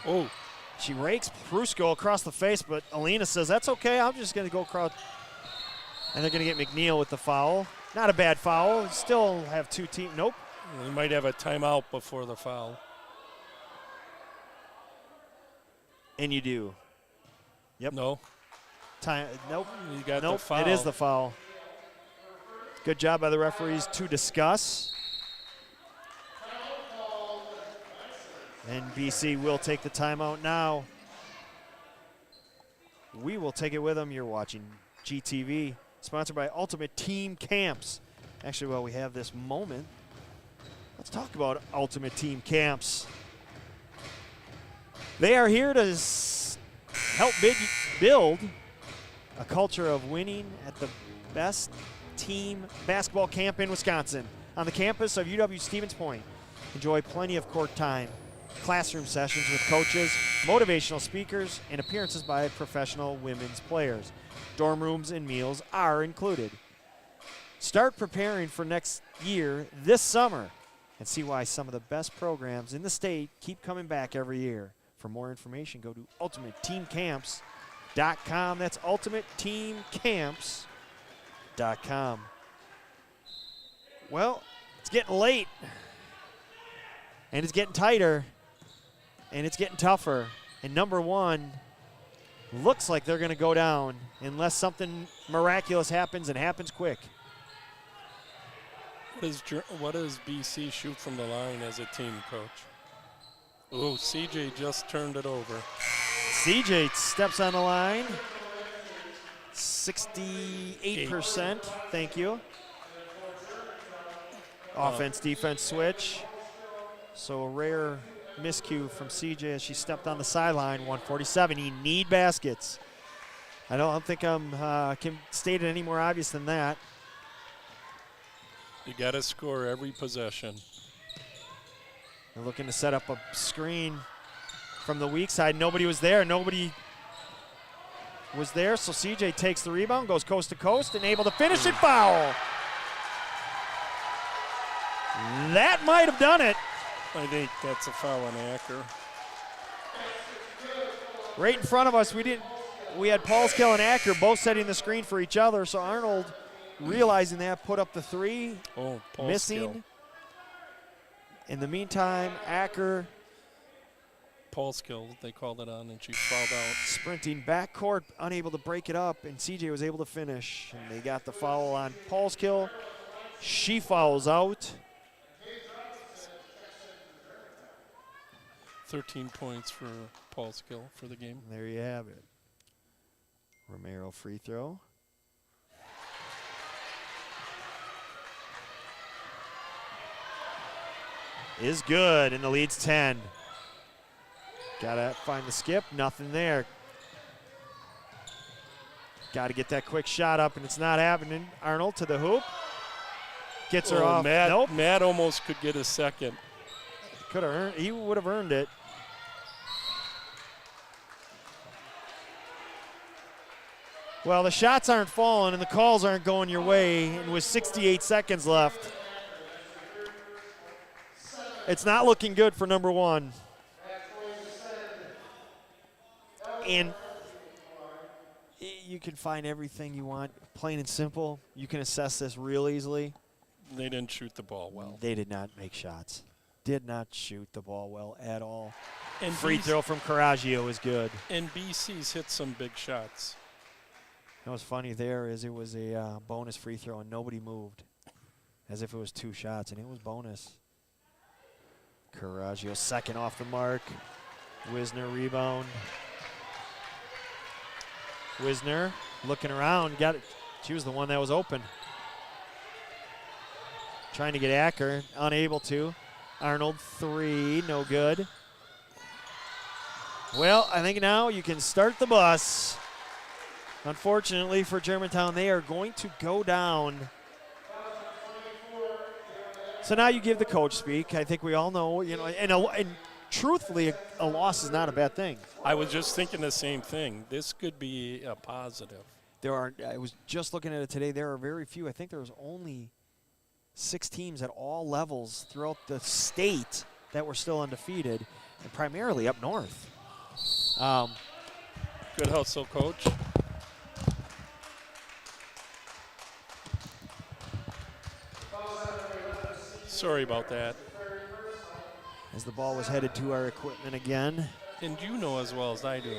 Oh. She rakes Prusko across the face, but Alina says, that's okay, I'm just gonna go across. And they're gonna get McNeil with the foul. Not a bad foul, still have 2 teams, nope. We might have a timeout before the foul. And you do. Yep. No. Nope. You got nope, the foul. It is the foul. Good job by the referees to discuss. And BC will take the timeout now. We will take it with them. You're watching GTV, sponsored by Ultimate Team Camps. Actually, while we have this moment, let's talk about Ultimate Team Camps. They are here to help build a culture of winning at the best team basketball camp in Wisconsin. On the campus of UW-Stevens Point, enjoy plenty of court time, classroom sessions with coaches, motivational speakers, and appearances by professional women's players. Dorm rooms and meals are included. Start preparing for next year this summer and see why some of the best programs in the state keep coming back every year. For more information, go to ultimateteamcamps.com. ultimateteamcamps.com. That's ultimateteamcamps.com. Well, it's getting late, and it's getting tighter, and it's getting tougher. And number one looks like they're going to go down unless something miraculous happens, and happens quick. What does BC shoot from the line as a team, Coach? Oh, CJ just turned it over. CJ steps on the line. 68%. Thank you. Offense, defense switch. So a rare miscue from CJ as she stepped on the sideline. 147. You need baskets. I don't think I'm can state it any more obvious than that. You got to score every possession. They're looking to set up a screen from the weak side. Nobody was there. Nobody was there. So CJ takes the rebound, goes coast to coast, and able to finish it. Foul. That might have done it. I think that's a foul on Acker. Right in front of us, we had Paulskill and Acker both setting the screen for each other. So Arnold, realizing that, put up the three. Oh, missing. In the meantime, Acker Paulskill, they called it on, and she fouled out. Sprinting backcourt, unable to break it up, and CJ was able to finish. And they got the foul on Paulskill. She fouls out. 13 points for Paulskill for the game. There you have it. Romero free throw. Is good, and the lead's 10. Gotta find the skip, nothing there. Gotta get that quick shot up, and it's not happening. Arnold to the hoop. Gets her off. Matt, nope. Matt almost could get a second. Could have earned, he would have earned it. Well, the shots aren't falling and the calls aren't going your way, and with 68 seconds left, it's not looking good for number one. And you can find everything you want, plain and simple. You can assess this real easily. They didn't shoot the ball well. They did not make shots. Did not shoot the ball well at all. And free throw from Coraggio is good. And BC's hit some big shots. You know what's funny there is it was a bonus free throw and nobody moved, as if it was two shots, and it was bonus. Coraggio second off the mark. Wisner rebound. Wisner looking around, got it. She was the one that was open. Trying to get Acker, unable to. Arnold three, no good. Well, I think now you can start the bus. Unfortunately for Germantown, they are going to go down. So now you give the coach speak. I think we all know, you know, and truthfully, a loss is not a bad thing. I was just thinking the same thing. This could be a positive. I was just looking at it today. There are very few. I think there was only 6 teams at all levels throughout the state that were still undefeated, and primarily up north. Good hustle, Coach. Sorry about that. As the ball was headed to our equipment again. And you know as well as I do,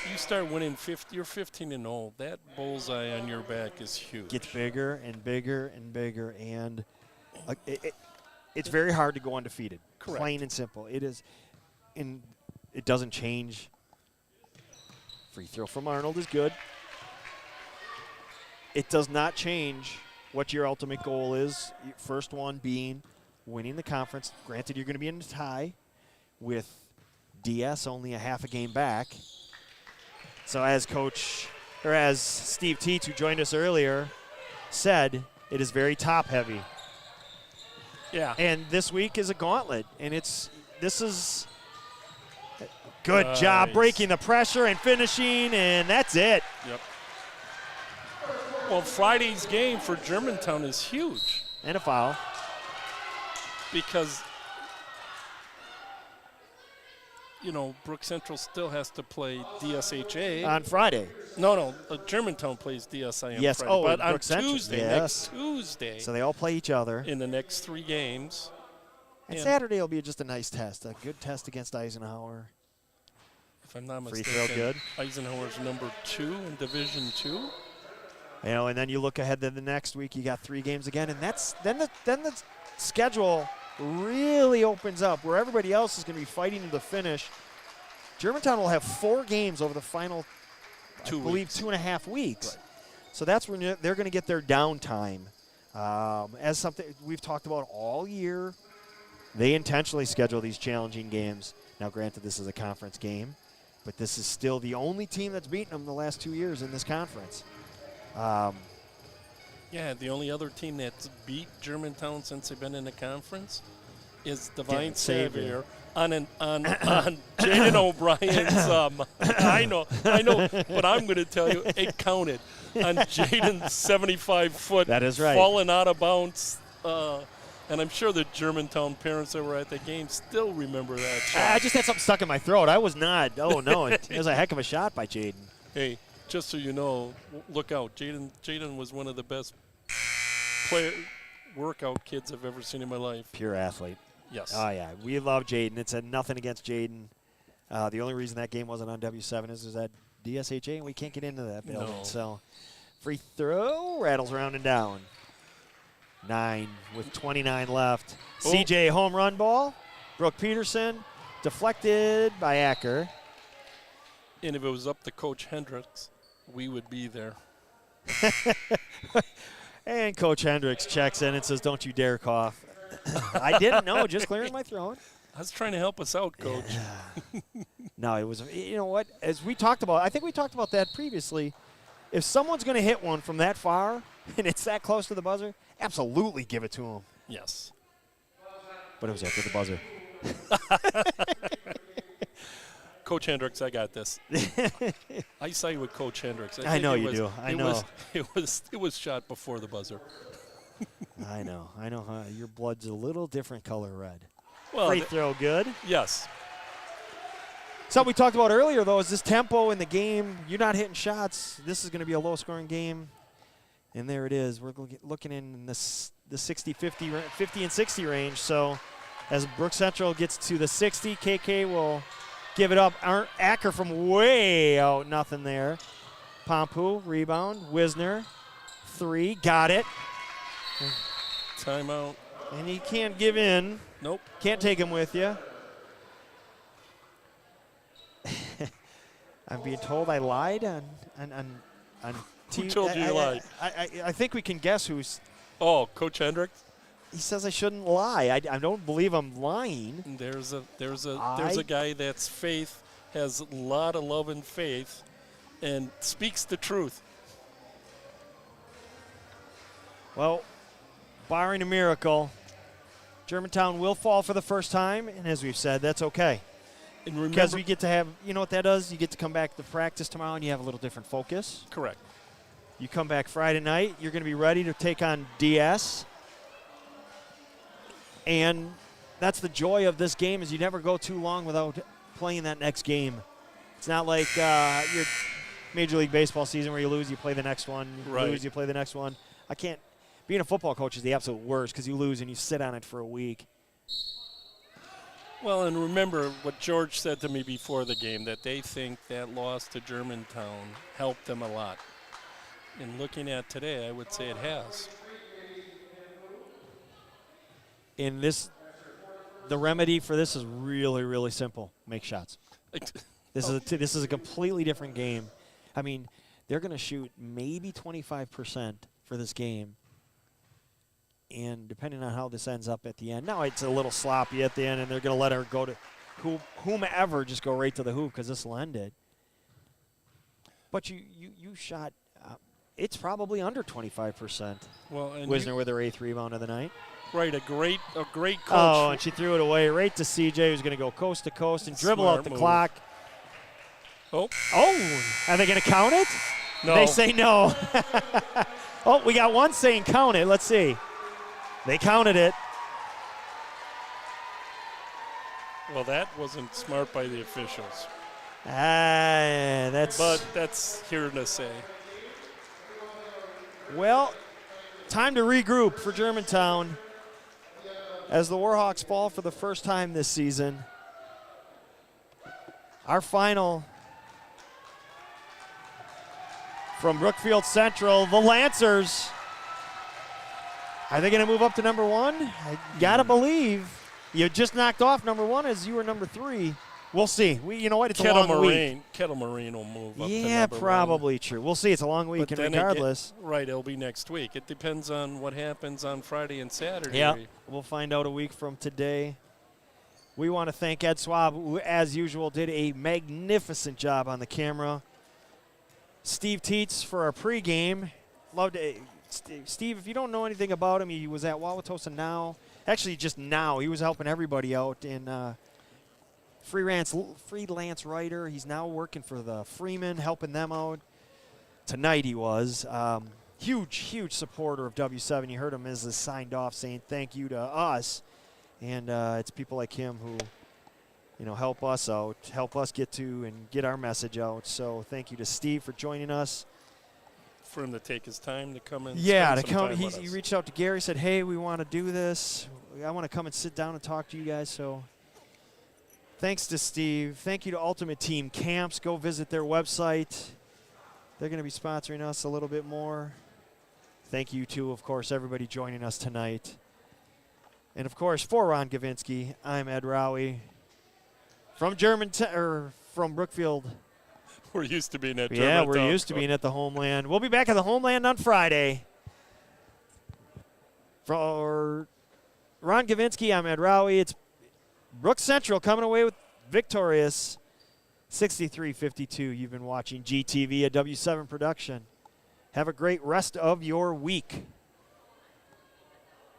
you start winning 50, you're 15-0. That bullseye on your back is huge. Gets bigger and bigger and bigger, and it's very hard to go undefeated. Correct. Plain and simple. It is, and it doesn't change. Free throw from Arnold is good. It does not change what your ultimate goal is. First one being winning the conference. Granted, you're going to be in a tie with DS only a half a game back. So as Steve Teets, who joined us earlier, said, it is very top heavy. Yeah. And this week is a gauntlet, and this is good job breaking the pressure and finishing, and that's it. Yep. Well, Friday's game for Germantown is huge. And a foul. Because Brook Central still has to play DSHA. On Friday. No, Germantown plays DSI on Yes. Friday. Oh, but and on Brook Central. Tuesday, Yes. next Tuesday, So they all play each other. in the next 3 games. And and- Saturday will be just a nice test, a good test against Eisenhower. If I'm not Free mistaken, throw good. Eisenhower's number 2 in Division 2. And then you look ahead to the next week, you got 3 games again, and then the schedule really opens up where everybody else is going to be fighting to the finish. Germantown will have 4 games over the final, 2 I believe, weeks. 2.5 weeks. Right. So that's when they're going to get their downtime. As something we've talked about all year, they intentionally schedule these challenging games. Now, granted, this is a conference game, but this is still the only team that's beaten them the last 2 years in this conference. Yeah, the only other team that's beat Germantown since they've been in the conference is Divine Savior on Jaden O'Brien's. I know, but I'm going to tell you, it counted on Jaden's 75-foot. That is right. Falling out of bounds. And I'm sure the Germantown parents that were at the game still remember that shot. I just had something stuck in my throat. I was not. Oh, no. It was a heck of a shot by Jaden. Hey, just so you know, look out. Jaden was one of the best workout kids I've ever seen in my life. Pure athlete. Yes. Oh, yeah. We love Jaden. It's a nothing against Jaden. The only reason that game wasn't on W7 is that DSHA, and we can't get into that building. No. So, free throw rattles around and down. 9 with 29 left. Oh. CJ home run ball. Brooke Peterson deflected by Acker. And if it was up to Coach Hendricks, we would be there. And Coach Hendricks checks in and says, "Don't you dare cough." I didn't know, just clearing my throat. I was trying to help us out, Coach. No, it was, you know what, as we talked about, I think we talked about that previously. If someone's going to hit one from that far and it's that close to the buzzer, absolutely give it to him. Yes. But it was after the buzzer. Coach Hendricks, I got this. I side with Coach Hendricks. I think know it you was- do. I know. It was shot before the buzzer. I know. Huh? Your blood's a little different color red. Well, Free throw good. yes. Something we talked about earlier, though, is this tempo in the game. You're not hitting shots. This is going to be a low-scoring game. And there it is. We're looking in the 50 and 60 range. So as Brook Central gets to the 60, KK will give it up. Acker from way out, nothing there. Pompu, rebound. Wisner, 3, got it. Timeout. And he can't give in. Nope. Can't take him with you. I'm being told I lied on Who TV. told you you lied? I think we can guess who's. Oh, Coach Hendricks. He says I shouldn't lie. I don't believe I'm lying. There's a guy that's faith, has a lot of love and faith, and speaks the truth. Well, barring a miracle, Germantown will fall for the first time, and as we've said, that's okay. And Because remember, we get to have, you know what that does? You get to come back to practice tomorrow, and you have a little different focus. correct. You come back Friday night, you're going to be ready to take on DS. And that's the joy of this game, is you never go too long without playing that next game. It's not like your Major League Baseball season where you lose, you play the next one. You Right. lose, you play the next one. I can't. Being a football coach is the absolute worst because you lose and you sit on it for a week. Well, and remember what George said to me before the game, that they think that loss to Germantown helped them a lot. And looking at today, I would say it has. In this, the remedy for this is really, really simple. Make shots. This is a completely different game. I mean, they're going to shoot maybe 25% for this game. And depending on how this ends up at the end, now it's a little sloppy at the end, and they're going to let her go to whomever, just go right to the hoop because this will end it. But you shot, it's probably under 25%. Well, and Wisner with her 8th rebound of the night. right, a great coach. Oh, and she threw it away right to CJ, who's going to go coast to coast and dribble Smart out the move. clock. Oh, Are they going to count it? no. They say no. Oh, we got one saying count it. Let's see. They counted it. Well, that wasn't smart by the officials. But that's here to say. Well, time to regroup for Germantown as the Warhawks fall for the first time this season. Our final from Brookfield Central, the Lancers. Are they going to move up to number 1? I got to believe. You just knocked off number 1 as you were number 3. We'll see. You know what? It's a long week. Kettle Marine will move up to Yeah, number probably 1. true. We'll see. It's a long week, and regardless. Right, it'll be next week. It depends on what happens on Friday and Saturday. Yeah, we'll find out a week from today. We want to thank Ed Swab, who, as usual, did a magnificent job on the camera. Steve Teets for our pregame. Loved it. Steve, if you don't know anything about him, he was at Wauwatosa Now. Actually, just now. He was helping everybody out in freelance writer. He's now working for the Freeman, helping them out. Tonight he was. Huge supporter of W7. You heard him as he signed off saying thank you to us. And it's people like him who, help us out, help us get to and get our message out. So thank you to Steve for joining us. For him to take his time to come in. Yeah, to come. He reached out to Gary, said, hey, we want to do this. I want to come and sit down and talk to you guys. So thanks to Steve. Thank you to Ultimate Team Camps. Go visit their website. They're going to be sponsoring us a little bit more. Thank you to, of course, everybody joining us tonight. And, of course, for Ron Gavinsky, I'm Ed Rowie from from Brookfield. We're used to being at Germantown. Yeah, we're used to being at the Homeland. We'll be back at the Homeland on Friday. For Ron Gavinsky, I'm Ed Rowie. It's Brook Central coming away with victorious 63-52. You've been watching GTV, a W7 production. Have a great rest of your week.